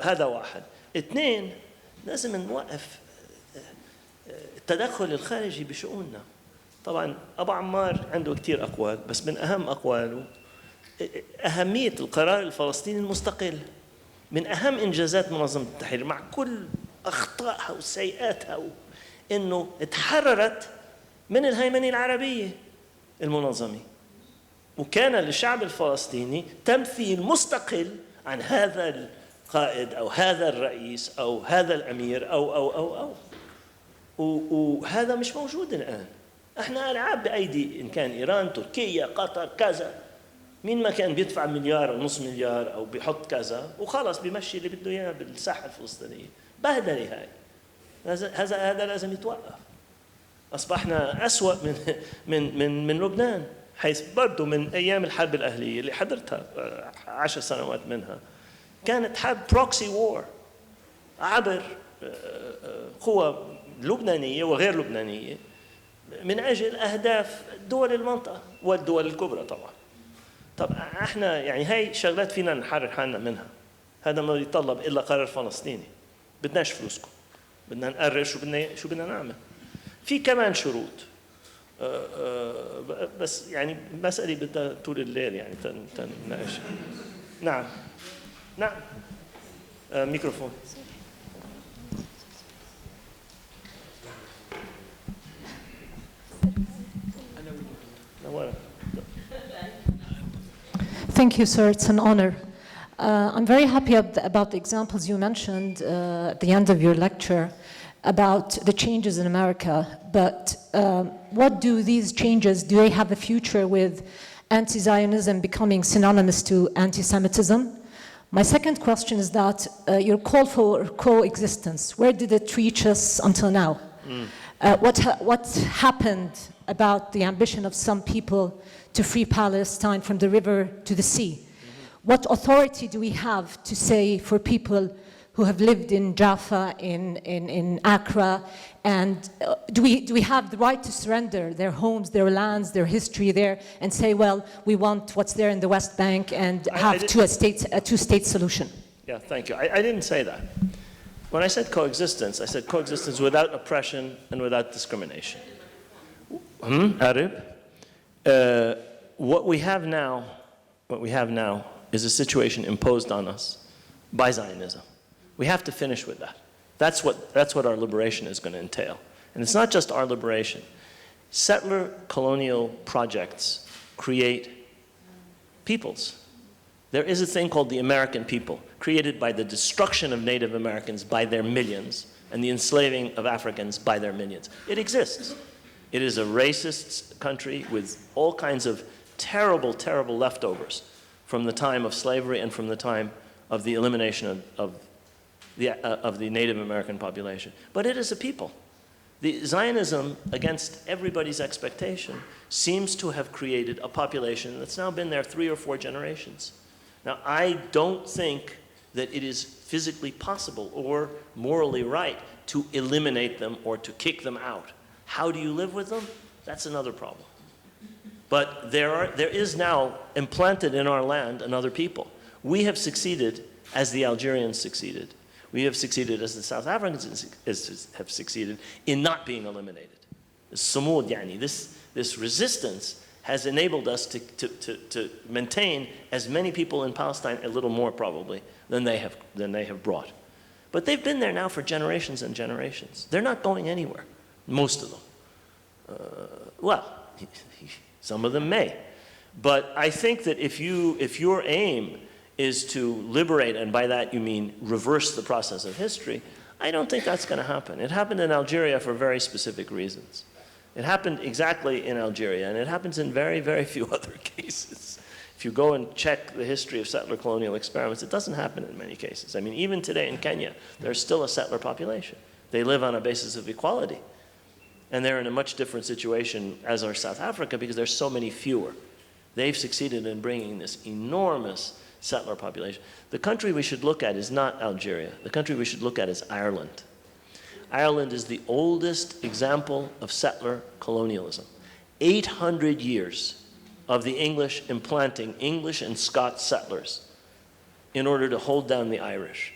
هذا واحد. اثنين، لازم نوقف التدخل الخارجي بشؤوننا. طبعا أبو عمار عنده كثير أقوال، بس من أهم أقواله أهمية القرار الفلسطيني المستقل. من أهم إنجازات منظمة التحرير مع كل أخطائها وسيئاتها إنه تحررت من الهيمنة العربية المنظمة، وكان للشعب الفلسطيني تمثيل مستقل عن هذا القائد أو هذا الرئيس أو هذا الأمير أو وهذا مش موجود الآن. احنا ألعاب بأيدي إن كان إيران، تركيا، قطر، كذا. مين ما كان بيدفع مليار أو نص مليار أو بيحط كذا وخلص بيمشي اللي بده إياه بالساحة الفلسطينية. بهدلة هاي. هذا لازم يتوقف. أصبحنا أسوأ من لبنان، حيث برضو من أيام الحرب الأهلية اللي حضرتها 10 سنوات منها، كانت حرب بروكسي وور عبر قوى لبنانية وغير لبنانية من أجل أهداف دول المنطقة والدول الكبرى. طب احنا يعني هاي شغلات فينا نحرر حالنا منها. هذا ما يتطلب إلا قرار فلسطيني. بدناش فلوسكم، بدنا نقرر شو بدنا نعمل. في كمان شروط، بس يعني مسألة بدها طول الليل يعني تناقش. نعم ميكروفون. Thank you, sir. It's an honor. I'm very happy about the examples you mentioned at the end of your lecture about the changes in America. But what do these changes, do they have a future with anti-Zionism becoming synonymous to anti-Semitism? My second question is that your call for coexistence, where did it reach us until now? What happened about the ambition of some people to free Palestine from the river to the sea? What authority do we have to say for people who have lived in Jaffa, in Accra, and do we have the right to surrender their homes, their lands, their history there, and say, well, we want what's there in the West Bank and have a two-state solution? Yeah, thank you. I didn't say that. When I said coexistence without oppression and without discrimination. Arab? What we have now is a situation imposed on us by Zionism. We have to finish with that. That's what our liberation is going to entail. And it's not just our liberation. Settler colonial projects create peoples. There is a thing called the American people, created by the destruction of Native Americans by their millions and the enslaving of Africans by their millions. It exists. It is a racist country with all kinds of terrible, terrible leftovers from the time of slavery and from the time of the elimination of the Native American population. But it is a people. The Zionism, against everybody's expectation, seems to have created a population that's now been there 3 or 4 generations. Now, I don't think that it is physically possible or morally right to eliminate them or to kick them out. How do you live with them? That's another problem. But there is now implanted in our land another people. We have succeeded as the Algerians succeeded. We have succeeded as the South Africans have succeeded in not being eliminated. This resistance has enabled us to maintain as many people in Palestine, a little more probably, than they have brought. But they've been there now for generations and generations. They're not going anywhere, most of them. Well, some of them may. But I think that if your aim is to liberate, and by that you mean reverse the process of history, I don't think that's going to happen. It happened in Algeria for very specific reasons. It happened exactly in Algeria, and it happens in very, very few other cases. If you go and check the history of settler colonial experiments, it doesn't happen in many cases. I mean, even today in Kenya, there's still a settler population. They live on a basis of equality. And they're in a much different situation as are South Africa because there's so many fewer. They've succeeded in bringing this enormous settler population. The country we should look at is not Algeria. The country we should look at is Ireland. Ireland is the oldest example of settler colonialism. 800 years of the English implanting English and Scots settlers in order to hold down the Irish.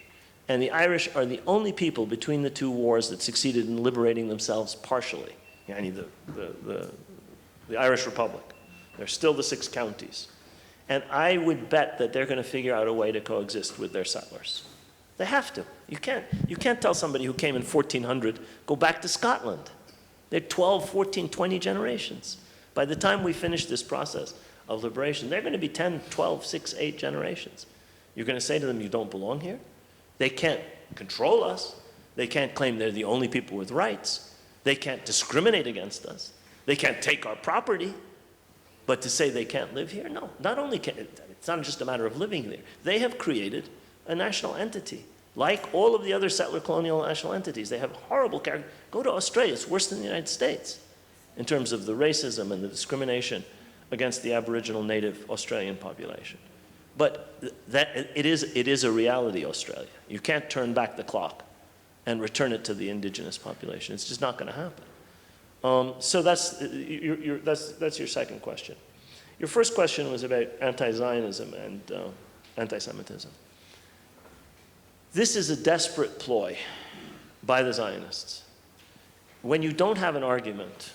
And the Irish are the only people between the two wars that succeeded in liberating themselves partially. Yani the Irish Republic. They're still the 6 counties. And I would bet that they're going to figure out a way to coexist with their settlers. They have to. You can't tell somebody who came in 1400, go back to Scotland. They're 12, 14, 20 generations. By the time we finish this process of liberation, they're going to be 10, 12, 6, 8 generations. You're going to say to them, you don't belong here? They can't control us. They can't claim they're the only people with rights. They can't discriminate against us. They can't take our property. But to say they can't live here? No. Not only can it's not just a matter of living there. They have created a national entity. Like all of the other settler colonial national entities, they have horrible character. Go to Australia, it's worse than the United States in terms of the racism and the discrimination against the Aboriginal native Australian population. But it is a reality, Australia. You can't turn back the clock and return it to the indigenous population. It's just not going to happen. So that's your second question. Your first question was about anti-Zionism and anti-Semitism. This is a desperate ploy by the Zionists. When you don't have an argument,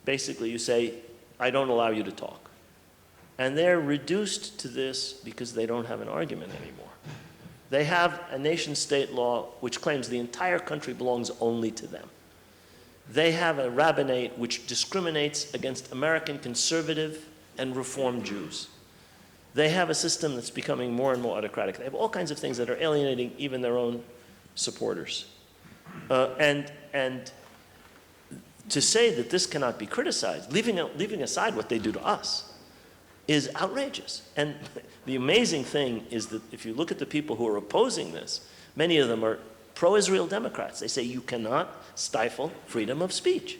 basically you say, I don't allow you to talk. And they're reduced to this because they don't have an argument anymore. They have a nation-state law which claims the entire country belongs only to them. They have a rabbinate which discriminates against American conservative and Reform Jews. They have a system that's becoming more and more autocratic. They have all kinds of things that are alienating even their own supporters. And to say that this cannot be criticized, leaving aside what they do to us, is outrageous. And the amazing thing is that if you look at the people who are opposing this, many of them are pro-Israel Democrats. They say you cannot stifle freedom of speech.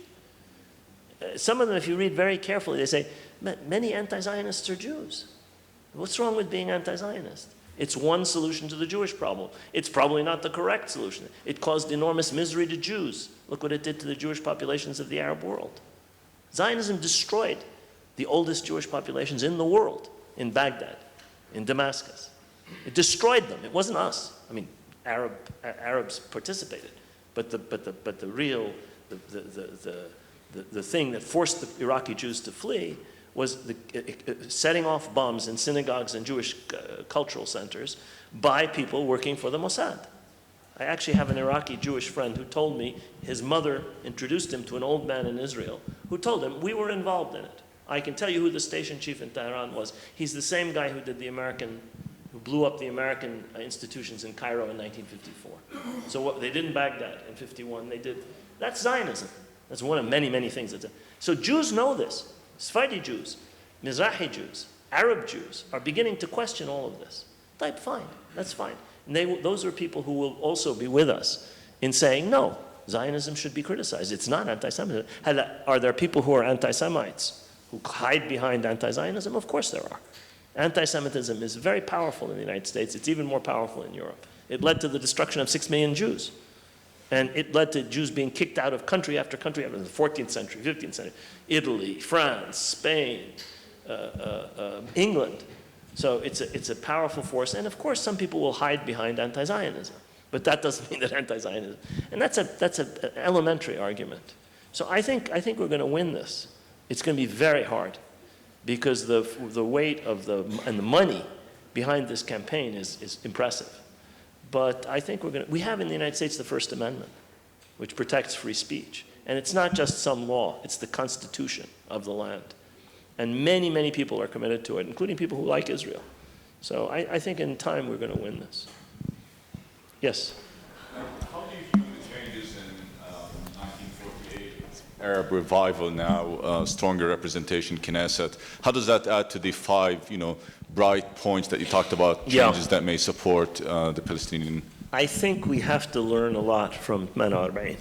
Some of them, if you read very carefully, they say many anti-Zionists are Jews. What's wrong with being anti-Zionist? It's one solution to the Jewish problem. It's probably not the correct solution. It caused enormous misery to Jews. Look what it did to the Jewish populations of the Arab world. Zionism destroyed the oldest Jewish populations in the world, in Baghdad, in Damascus. It destroyed them. It wasn't us. I mean, Arabs participated, but the real thing that forced the Iraqi Jews to flee was setting off bombs in synagogues and Jewish cultural centers by people working for the Mossad. I actually have an Iraqi Jewish friend who told me his mother introduced him to an old man in Israel who told him, we were involved in it. I can tell you who the station chief in Tehran was. He's the same guy who blew up the American institutions in Cairo in 1954. So they did in Baghdad in 51, they did. That's Zionism. That's one of many, many things. So Jews know this. Sephardi Jews, Mizrahi Jews, Arab Jews are beginning to question all of this. Type, fine, that's fine. And those are people who will also be with us in saying, no, Zionism should be criticized. It's not anti-Semitism. Are there people who are anti-Semites who hide behind anti-Zionism? Of course there are. Anti-Semitism is very powerful in the United States. It's even more powerful in Europe. It led to the destruction of 6 million Jews. And it led to Jews being kicked out of country after country in the 14th century, 15th century. Italy, France, Spain, England. So it's a powerful force. And of course, some people will hide behind anti-Zionism. But that doesn't mean that anti-Zionism. And that's an elementary argument. So I think we're going to win this. It's going to be very hard because the weight of the money behind this campaign is impressive. But I think we have in the United States the First Amendment, which protects free speech. And it's not just some law, it's the Constitution of the land. And many, many people are committed to it, including people who like Israel. So I think in time we're going to win this. Yes? How do you view Arab revival now, stronger representation, Knesset. How does that add to the 5, bright points that you talked about, changes that may support the Palestinian? I think we have to learn a lot from 48,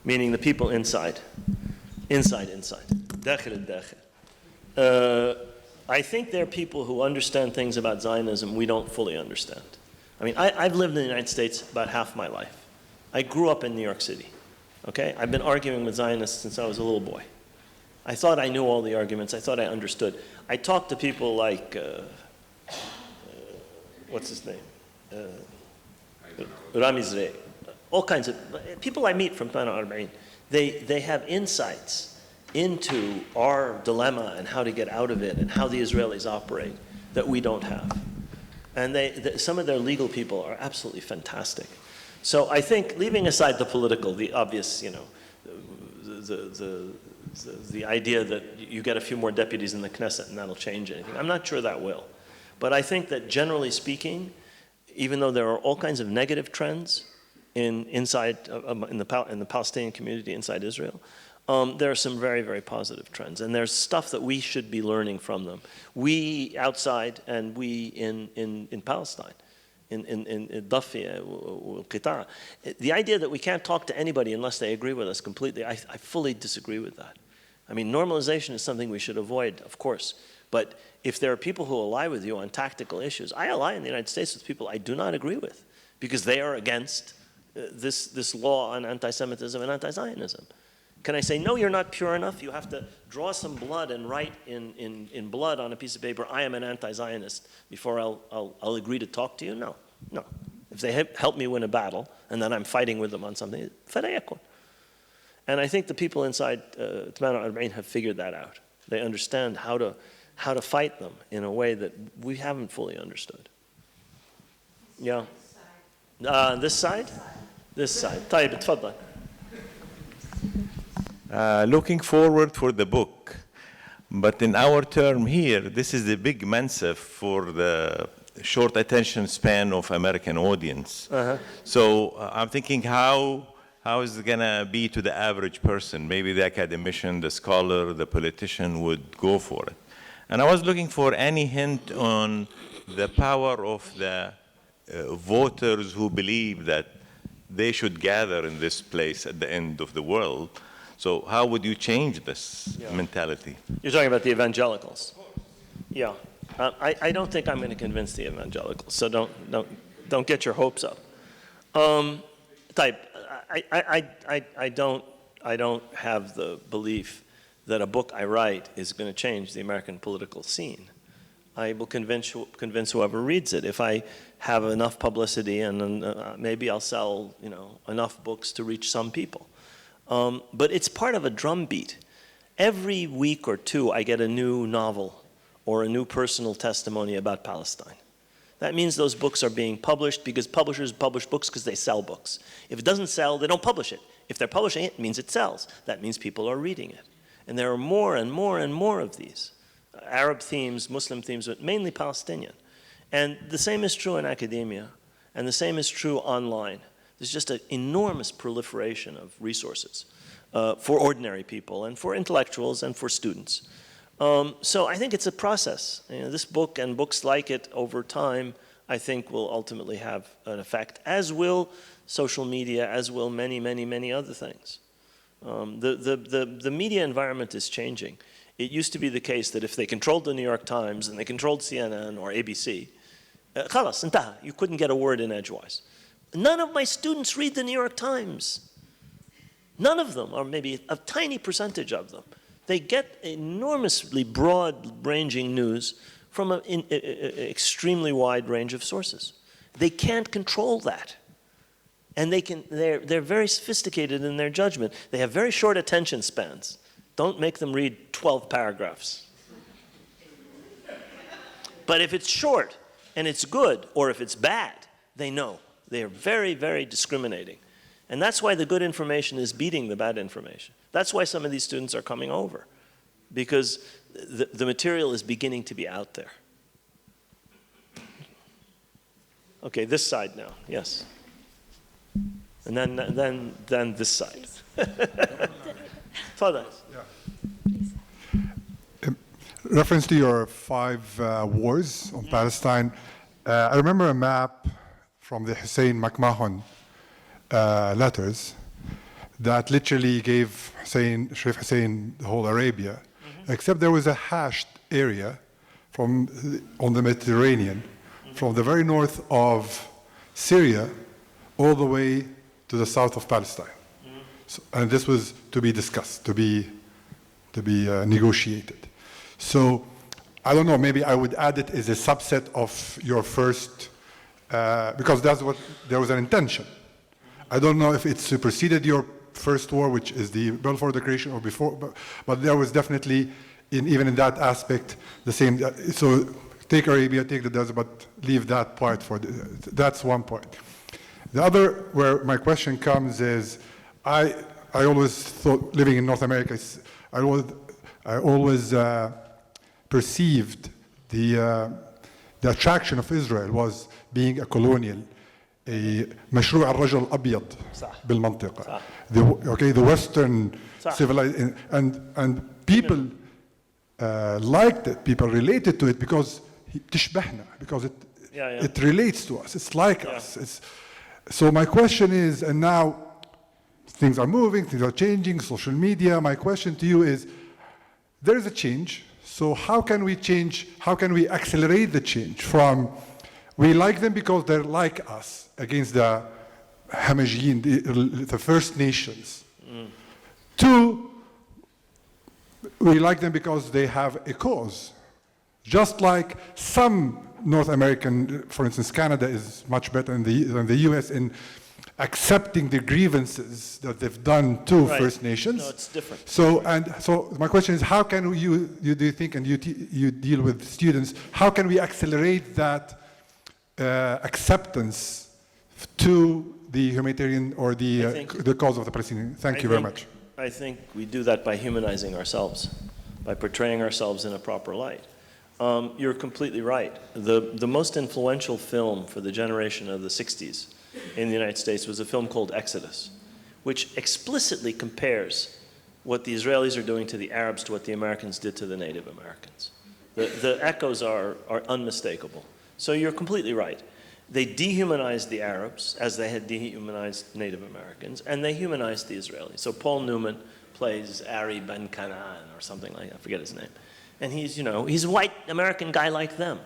meaning the people inside, داخل الداخل. I think there are people who understand things about Zionism we don't fully understand. I mean, I've lived in the United States about half my life. I grew up in New York City. Okay, I've been arguing with Zionists since I was a little boy. I thought I knew all the arguments. I thought I understood. I talked to people like, what's his name? Ramiz Rey. All kinds of people I meet from 48. They have insights into our dilemma and how to get out of it and how the Israelis operate that we don't have. And some of their legal people are absolutely fantastic. So I think, leaving aside the political, the obvious, the idea that you get a few more deputies in the Knesset and that'll change anything, I'm not sure that will. But I think that generally speaking, even though there are all kinds of negative trends in the Palestinian community inside Israel, there are some very, very positive trends. And there's stuff that we should be learning from them. We outside and we in Palestine. In Dafia, Qita. The idea that we can't talk to anybody unless they agree with us completely, I fully disagree with that. I mean, normalization is something we should avoid, of course. But if there are people who ally with you on tactical issues, I ally in the United States with people I do not agree with because they are against this law on anti-Semitism and anti-Zionism. Can I say, no, you're not pure enough? You have to draw some blood and write in blood on a piece of paper, I am an anti-Zionist, before I'll agree to talk to you? No. If they help me win a battle, and then I'm fighting with them on something, فَلَيَكُنْ. And I think the people inside 48 have figured that out. They understand how to fight them in a way that we haven't fully understood. Yeah. This side? This side. طيب, اتفضل. Looking forward for the book, but in our term here, this is a big mansif for the short attention span of American audience. So I'm thinking how is it gonna be to the average person? Maybe the academician, the scholar, the politician would go for it. And I was looking for any hint on the power of the voters who believe that they should gather in this place at the end of the world. So how would you change this mentality? You're talking about the evangelicals. Yeah. I don't think I'm going to convince the evangelicals, so don't get your hopes up. I don't have the belief that a book I write is going to change the American political scene. I will convince whoever reads it. If I have enough publicity and maybe I'll sell enough books to reach some people. But it's part of a drumbeat. Every week or two, I get a new novel or a new personal testimony about Palestine. That means those books are being published because publishers publish books because they sell books. If it doesn't sell, they don't publish it. If they're publishing it, it means it sells. That means people are reading it. And there are more and more and more of these. Arab themes, Muslim themes, but mainly Palestinian. And the same is true in academia, and the same is true online. There's just an enormous proliferation of resources for ordinary people and for intellectuals and for students. So I think it's a process. This book and books like it over time, I think, will ultimately have an effect, as will social media, as will many, many, many other things. The media environment is changing. It used to be the case that if they controlled the New York Times and they controlled CNN or ABC, خلاص انتهى. You couldn't get a word in edgewise. None of my students read the New York Times. None of them, or maybe a tiny percentage of them. They get enormously broad-ranging news from an extremely wide range of sources. They can't control that. And they're very sophisticated in their judgment. They have very short attention spans. Don't make them read 12 paragraphs. But if it's short and it's good, or if it's bad, they know. They are very, very discriminating. And that's why the good information is beating the bad information. That's why some of these students are coming over, because the material is beginning to be out there. Okay, this side now, yes. And then this side. تفضل. Reference to your 5 wars on Palestine, I remember a map from the Hussein McMahon letters that literally gave Sharif Hussein the whole Arabia, except there was a hashed area on the Mediterranean, from the very north of Syria all the way to the south of Palestine. So, and this was to be discussed, to be negotiated. So I don't know, maybe I would add it as a subset of your first, because that's what, there was an intention. I don't know if it superseded your first war, which is the Balfour Declaration, or before, but there was definitely, even in that aspect, the same. So take Arabia, take the desert, but leave that part that's one point. The other, where my question comes is, I always thought, living in North America, I always perceived the attraction of Israel was being a colonial, a مشروع الرجل الأبيض بالمنطقة. The Western civilized, and people liked it, people related to it because تشبهنا, because it relates to us, it's like us. So my question is, and now things are moving, things are changing, social media, my question to you is, there is a change, so how can we change, how can we accelerate the change from we like them because they're like us against the Hamajiyin, the First Nations, to we like them because they have a cause. Just like some North American, for instance, Canada is much better than the US in accepting the grievances that they've done to First Nations. No, it's different. So my question is, how can you do you think, and you deal with students, how can we accelerate that acceptance to the humanitarian or the cause of the Palestinians? Thank you very much. I think we do that by humanizing ourselves, by portraying ourselves in a proper light. You're completely right. The most influential film for the generation of the 60s in the United States was a film called Exodus, which explicitly compares what the Israelis are doing to the Arabs to what the Americans did to the Native Americans. The echoes are unmistakable. So you're completely right. They dehumanized the Arabs as they had dehumanized Native Americans, and they humanized the Israelis. So Paul Newman plays Ari Ben Canaan or something like that, I forget his name. And he's a white American guy like them.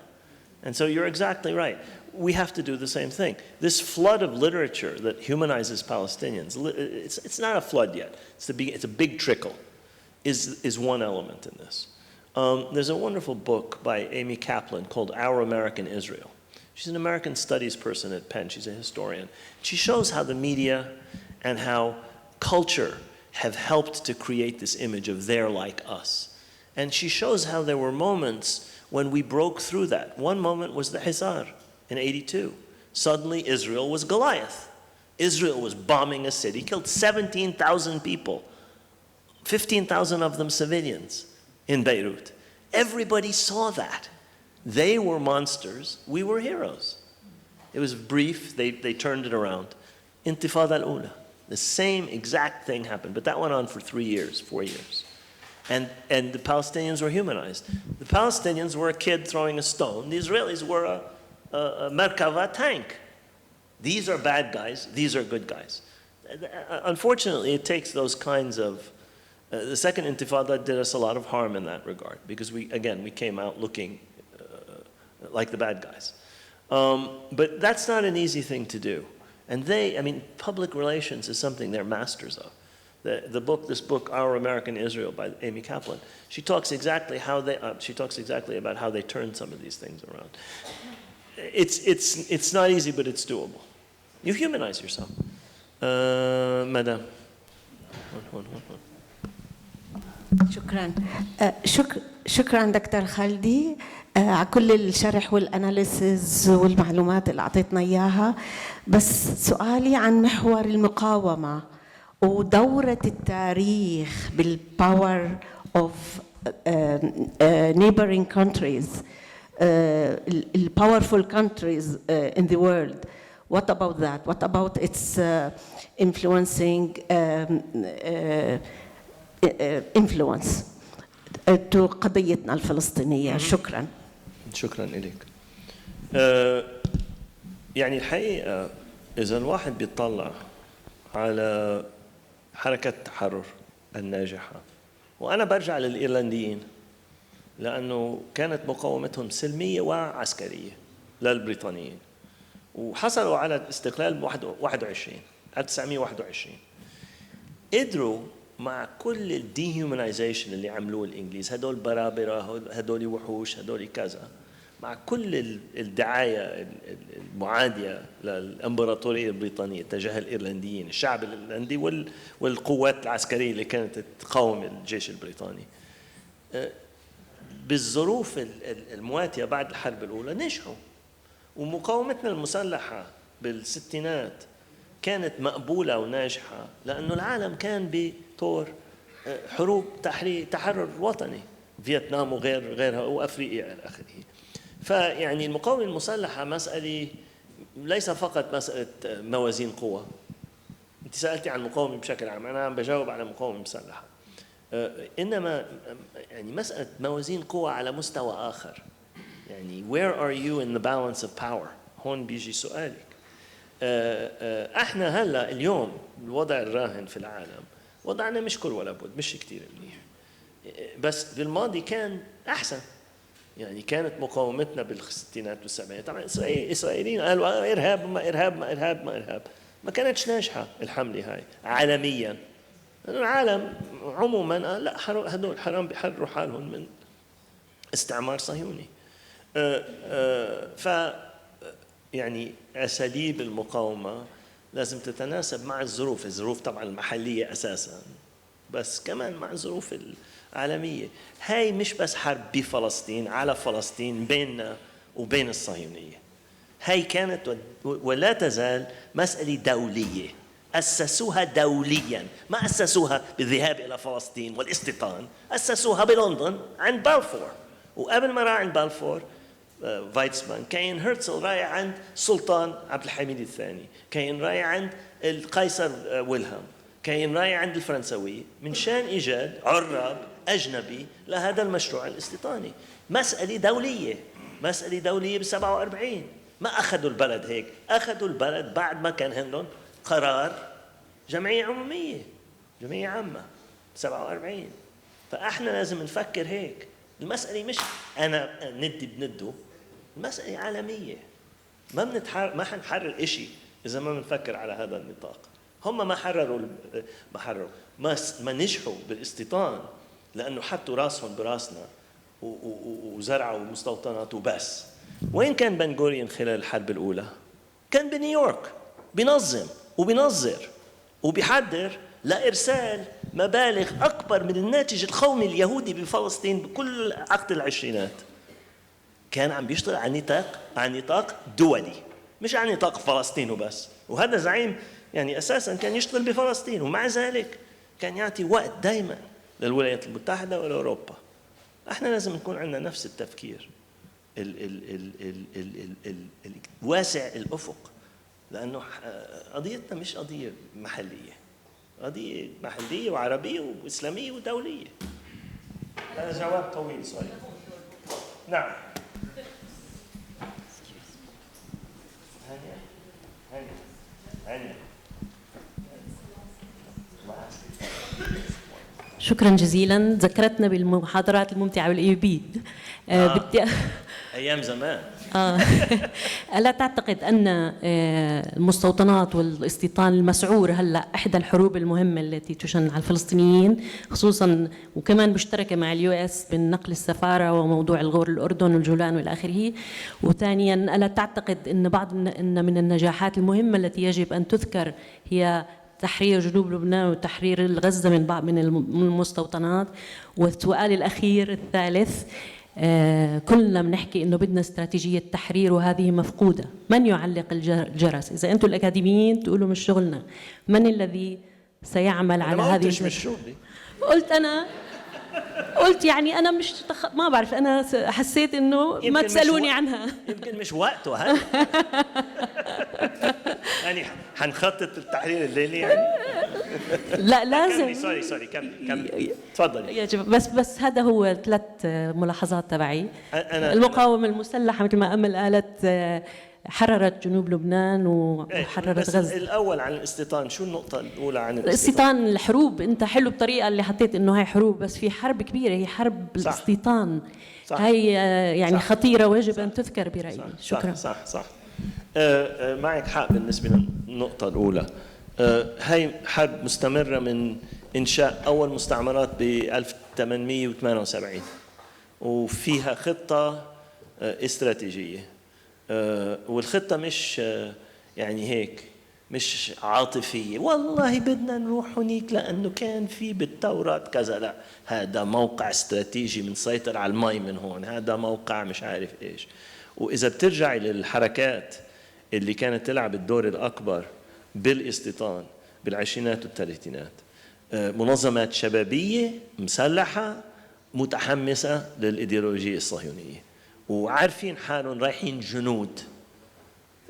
And so you're exactly right. We have to do the same thing. This flood of literature that humanizes Palestinians, it's not a flood yet. It's a big trickle, is one element in this. There's a wonderful book by Amy Kaplan called Our American Israel. She's an American studies person at Penn. She's a historian. She shows how the media and how culture have helped to create this image of they're like us. And she shows how there were moments when we broke through that. One moment was the Hisar in '82. Suddenly Israel was Goliath. Israel was bombing a city, killed 17,000 people, 15,000 of them civilians in Beirut. Everybody saw that. They were monsters, we were heroes. It was brief, they turned it around. Intifada al-Ula, the same exact thing happened, but that went on for 3 years, 4 years. And the Palestinians were humanized. The Palestinians were a kid throwing a stone. The Israelis were a Merkava tank. These are bad guys, these are good guys. Unfortunately, it takes those kinds of, the second Intifada did us a lot of harm in that regard, because we came out looking like the bad guys. But that's not an easy thing to do. And public relations is something they're masters of. This book, Our American Israel by Amy Kaplan, she talks exactly about how they turn some of these things around. It's not easy, but it's doable. You humanize yourself. Madam. شكرا دكتور خالدي على كل الشرح والاناليسز والمعلومات اللي اعطيتنا اياها. بس سؤالي عن محور المقاومه ودورة التاريخ بالpower of neighboring countries, powerful countries in the world. What about that? What about its influencing influence to قضيتنا الفلسطينية. شكرا. شكرا لك. يعني الحقيقة إذا الواحد بيطلع على حركة التحرر الناجحة، وأنا برجع للإيرلنديين لأنه كانت مقاومتهم سلمية وعسكرية للبريطانيين، وحصلوا على الاستقلال 1921. قدروا مع كل الديهيومنايزيشن اللي عملوه الإنجليز، هدول برابرة، هدول وحوش، هدول كذا، مع كل الدعاية المعادية للإمبراطورية البريطانية تجاه الإيرلنديين، الشعب الإيرلندي والقوات العسكرية اللي كانت تقاوم الجيش البريطاني، بالظروف المواتية بعد الحرب الأولى نجحوا. ومقاومتنا المسلحة بالستينات كانت مقبولة وناجحة لأنه العالم كان بطور حروب تحرر وطني، فيتنام وغيرها وأفريقيا إلى آخره. فيعني المقاومة المسلحة مسألة ليس فقط مسألة موازين قوة. أنت سألتي عن المقاومة بشكل عام، أنا عم بجاوب على مقاومة مسلحة، إنما يعني مسألة موازين قوة على مستوى آخر. يعني where are you in the balance of power؟ هون بيجي سؤالك. احنا هلا اليوم الوضع الراهن في العالم وضعنا مش كل ولا بد، مش كتير منيح، بس بالماضي كان احسن. يعني كانت مقاومتنا بالستينات والسبعينات، طبعا الاسرائيليين قالوا ارهاب ما ارهاب ما ارهاب ما ارهاب، ما كانتش ناجحه الحمله هاي عالميا. العالم عموما قال لا، هدول حرام بيحرروا حالهم من استعمار صهيوني. ف يعني أساليب المقاومة لازم تتناسب مع الظروف طبعا المحلية أساسا، بس كمان مع الظروف العالمية. هاي مش بس حرب بفلسطين على فلسطين بيننا وبين الصهيونية، هاي كانت ولا تزال مسألة دولية، أسسوها دوليا، ما أسسوها بالذهاب إلى فلسطين والاستيطان، أسسوها بلندن عند بالفور، وقبل ما راح عند بالفور فايتسمان كاين هرتزل رايح عند سلطان عبد الحميد الثاني، كاين رايح عند القيصر ويلهام، كاين رايح عند الفرنسوية من شان إيجاد عراب أجنبي لهذا المشروع الاستيطاني. مسألة دولية ب47. ما أخذوا البلد هيك، أخذوا البلد بعد ما كان عندهم قرار جمعية عامة 47. فإحنا لازم نفكر هيك. المسألة مش أنا ندي بنده، المسألة عالمية. ما حنحرر إشي إذا ما بنفكر على هذا النطاق. هم ما حرروا ما نجحوا بالاستيطان لأنه حطوا راسهم براسنا وزرعوا مستوطنات وبس. وين كان بن غوريون خلال الحرب الأولى؟ كان بنيويورك بينظم وبينظر وبيحضر لإرسال مبالغ أكبر من الناتج القومي اليهودي بفلسطين بكل عقد العشرينات. كان عم بيشتغل على نطاق دولي، مش على نطاق فلسطين وبس. وهذا زعيم يعني أساساً كان يشتغل بفلسطين، ومع ذلك كان يعطي وقت دائماً للولايات المتحدة ولأوروبا. احنا لازم نكون عندنا نفس التفكير واسع الأفق، لأنه قضيتنا مش قضية محلية، قضية محلية وعربية وإسلامية ودولية. هذا جواب طويل سوري. نعم. هانية. شكرا جزيلا، ذكرتنا بالمحاضرات الممتعة بالإي بي. أيام زمان. ألا تعتقد أن المستوطنات والاستيطان المسعور هلا إحدى الحروب المهمة التي تشن على الفلسطينيين، خصوصا وكمان مشتركة مع اليو اس بالنقل السفارة وموضوع الغور الأردن والجولان والى آخره؟ وثانيا، ألا تعتقد أن إن من النجاحات المهمة التي يجب أن تذكر هي تحرير جنوب لبنان وتحرير غزة من بعض من المستوطنات؟ والسؤال الأخير الثالث، كلنا بنحكي إنه بدنا استراتيجية تحرير وهذه مفقودة. من يعلق الجرس؟ إذا أنتم الأكاديميين تقولوا مش شغلنا، من الذي سيعمل على هذه مش شغلي. قلت أنا قلت يعني أنا مش ما بعرف، أنا حسيت إنه ما تسألوني عنها. يمكن مش وقته هذا. يعني حنخطط التحرير الليلي يعني. لا لازم. سوري كملي تفضلي. بس هذا هو 3 ملاحظات تبعي. المقاومة المسلحة مثل ما أمل قالت حررت جنوب لبنان وحررت غزة. الأول عن الاستيطان، شو النقطة الأولى عن الاستيطان؟ الحروب، أنت حلو بطريقة اللي حطيت إنه هاي حروب، بس في حرب كبيرة هي حرب الاستيطان. هاي يعني صح. خطيرة ويجب أن تذكر برأيي. شكرا. صح. معك حق بالنسبة للنقطة الأولى. هاي حرب مستمرة من إنشاء أول مستعمرات ب 1878 وفيها خطة استراتيجية، والخطة مش يعني هيك، مش عاطفية والله بدنا نروح هنيك لأنه كان في بالتوراة كذا، لا، هذا موقع استراتيجي بنسيطر على المي من هون، هذا موقع مش عارف إيش. وإذا بترجعي للحركات اللي كانت تلعب الدور الأكبر بالاستيطان بالعشرينات والثلاثينات، منظمات شبابية مسلحة متحمسة للإيديولوجية الصهيونية وعارفين حالهم رايحين جنود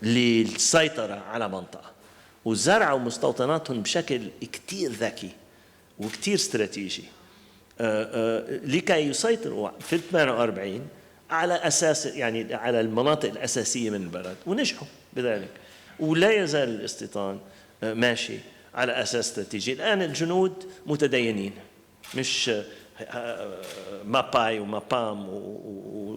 للسيطرة على منطقة، وزرعوا مستوطناتهم بشكل كتير ذكي وكتير استراتيجي لكي يسيطروا في 48 على أساس يعني على المناطق الأساسية من البلد، ونجحوا بذلك. ولا يزال الاستيطان ماشي على أساس استراتيجي. الآن الجنود متدينين، مش ماباي ومابام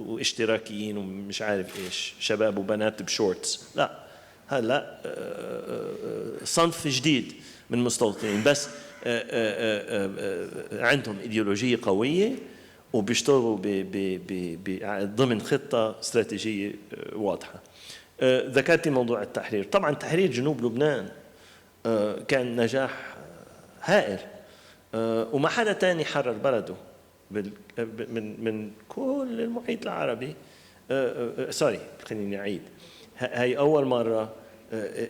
واشتراكيين ومش عارف ايش، شباب وبنات بشورتس، لا، هلا صنف جديد من مستوطنين، بس عندهم ايديولوجيه قويه وبيشتغلوا ضمن خطه استراتيجيه واضحه. ذكرتي موضوع التحرير، طبعا تحرير جنوب لبنان كان نجاح هائل، وما حدا تاني حرر بلده من كل المحيط العربي. سوري خليني أعيد، هاي أول مرة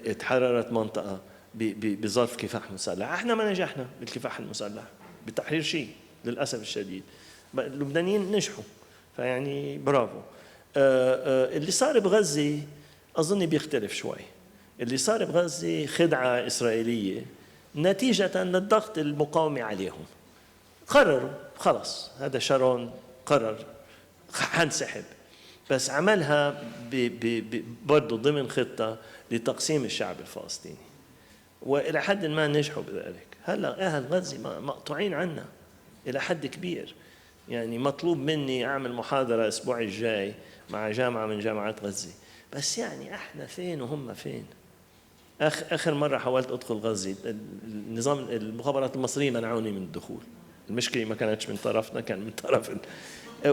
اتحررت منطقة بظرف كفاح مسلح. احنا ما نجحنا بالكفاح المسلح بتحرير شيء للأسف الشديد، اللبنانيين نجحوا، فيعني برافو. اللي صار بغزة أظن بيختلف شوي. اللي صار بغزة خدعة إسرائيلية نتيجة للضغط المقاومي عليهم. قرروا خلص، هذا شارون قرر حنسحب، بس عملها برضه ضمن خطة لتقسيم الشعب الفلسطيني، وإلى حد ما نجحوا بذلك. هلا أهل غزة مقطوعين عنا إلى حد كبير. يعني مطلوب مني أعمل محاضرة الأسبوع الجاي مع جامعة من جامعات غزة، بس يعني احنا فين وهم فين؟ آخر مرة حاولت أدخل غزة، النظام المخابرات المصرية منعوني من الدخول. المشكلة ما كانتش من طرفنا، كان من طرف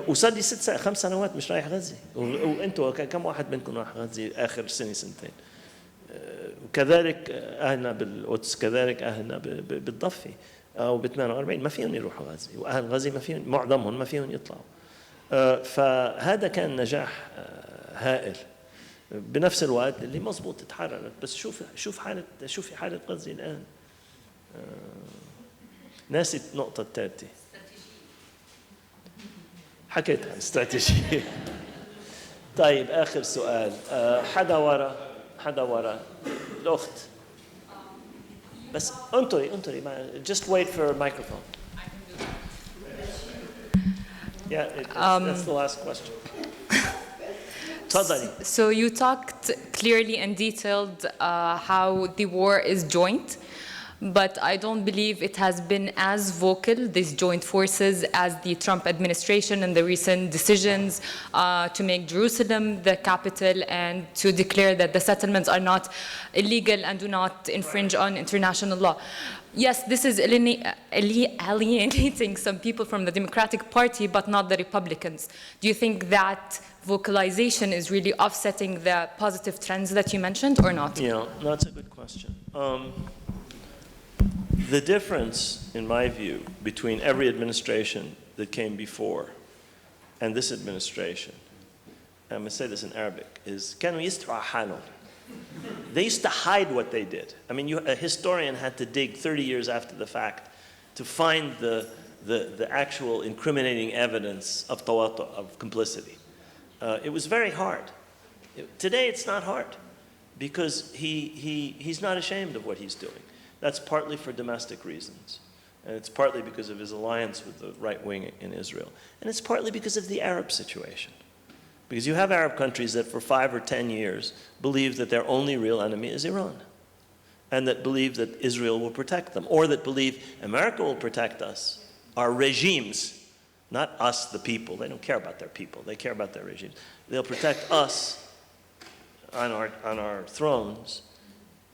وصار لي 5 سنوات مش رايح غزة. وأنتوا كم واحد منكم راح غزة آخر سنة سنتين؟ وكذلك أهلنا بالقدس، كذلك أهلنا بالضفة أو ب 48 ما فيهم يروحوا غزة، وأهل غزة ما فيهم، معظمهم ما فيهم يطلعوا. فهذا كان نجاح هائل. بنفس الوقت اللي مزبوط اتحررت، بس شوفي حالة غزة الآن. ناسي النقطة الثالثة حكيتها، استراتيجية. طيب آخر سؤال، حدا ورا الأخت، بس انطري just wait for a microphone. Yeah, that's the last question. So you talked clearly and detailed how the war is joint, but I don't believe it has been as vocal, these joint forces, as the Trump administration and the recent decisions to make Jerusalem the capital and to declare that the settlements are not illegal and do not infringe on international law. Yes, this is alienating some people from the Democratic Party, but not the Republicans. Do you think that vocalization is really offsetting the positive trends that you mentioned or not? Yeah, that's a good question. The difference, in my view, between every administration that came before and this administration, I'm going to say this in Arabic, is كانوا يستروا حالهم. They used to hide what they did. I mean, a historian had to dig 30 years after the fact to find the actual incriminating evidence of tawatu, of complicity. It was very hard. Today it's not hard because he's not ashamed of what he's doing. That's partly for domestic reasons. And it's partly because of his alliance with the right wing in Israel. And it's partly because of the Arab situation. Because you have Arab countries that for 5 or 10 years believe that their only real enemy is Iran. And that believe that Israel will protect them. Or that believe America will protect us. Our regimes, not us the people. They don't care about their people. They care about their regimes. They'll protect us on our thrones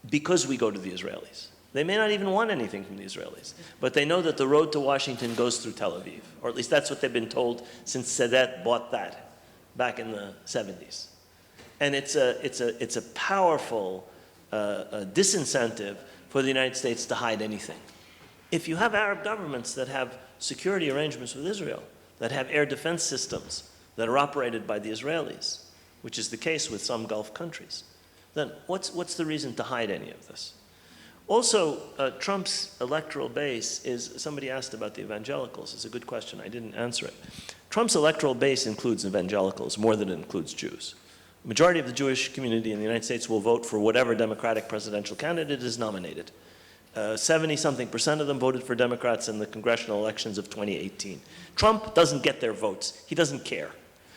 because we go to the Israelis. They may not even want anything from the Israelis, but they know that the road to Washington goes through Tel Aviv, or at least that's what they've been told since Sadat bought that back in the 70s. And it's a powerful disincentive for the United States to hide anything. If you have Arab governments that have security arrangements with Israel, that have air defense systems that are operated by the Israelis, which is the case with some Gulf countries, then what's the reason to hide any of this? Also, Trump's electoral base is, somebody asked about the evangelicals. It's a good question. I didn't answer it. Trump's electoral base includes evangelicals more than it includes Jews. The majority of the Jewish community in the United States will vote for whatever Democratic presidential candidate is nominated. 70-something% of them voted for Democrats in the congressional elections of 2018. Trump doesn't get their votes. He doesn't care.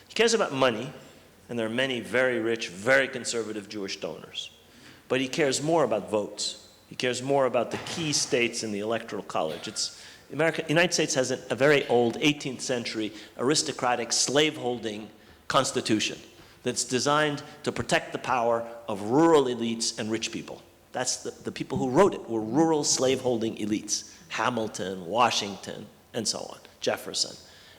He cares about money, and there are many very rich, very conservative Jewish donors. But he cares more about votes. He cares more about the key states in the Electoral College. The United States has a very old 18th century aristocratic slaveholding constitution that's designed to protect the power of rural elites and rich people. That's the people who wrote it were rural slaveholding elites. Hamilton, Washington, and so on, Jefferson.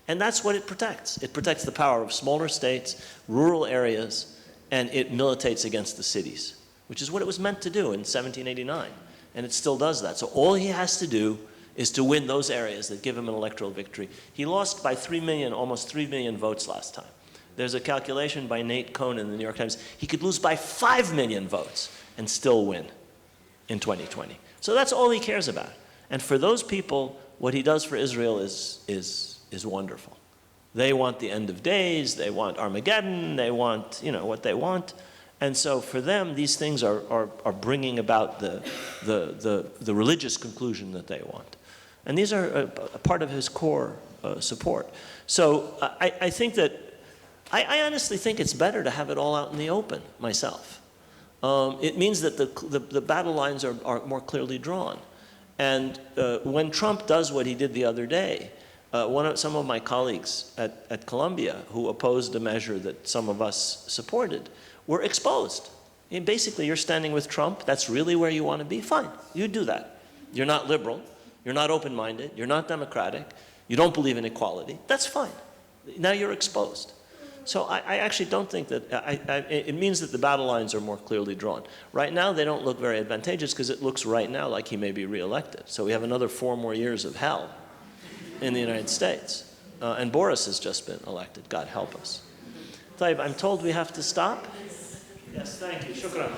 And that's what it protects. It protects the power of smaller states, rural areas, and it militates against the cities, which is what it was meant to do in 1789. And it still does that. So all he has to do is to win those areas that give him an electoral victory. He lost by 3 million, almost 3 million votes last time. There's a calculation by Nate Cohn in the New York Times. He could lose by 5 million votes and still win in 2020. So that's all he cares about. And for those people, what he does for Israel is wonderful. They want the end of days, they want Armageddon, they want, what they want. And so for them, these things are bringing about the religious conclusion that they want. And these are a part of his core support. So I think that, I honestly think it's better to have it all out in the open myself. It means that the battle lines are more clearly drawn. And when Trump does what he did the other day, some of my colleagues at Columbia who opposed a measure that some of us supported were exposed. And basically, you're standing with Trump. That's really where you want to be? Fine, you do that. You're not liberal. You're not open-minded. You're not democratic. You don't believe in equality. That's fine. Now you're exposed. So I actually don't think that, it means that the battle lines are more clearly drawn. Right now, they don't look very advantageous because it looks right now like he may be reelected. So we have another 4 more years of hell in the United States. And Boris has just been elected. God help us. Taib, I'm told we have to stop. Yes, thank you. Shukran.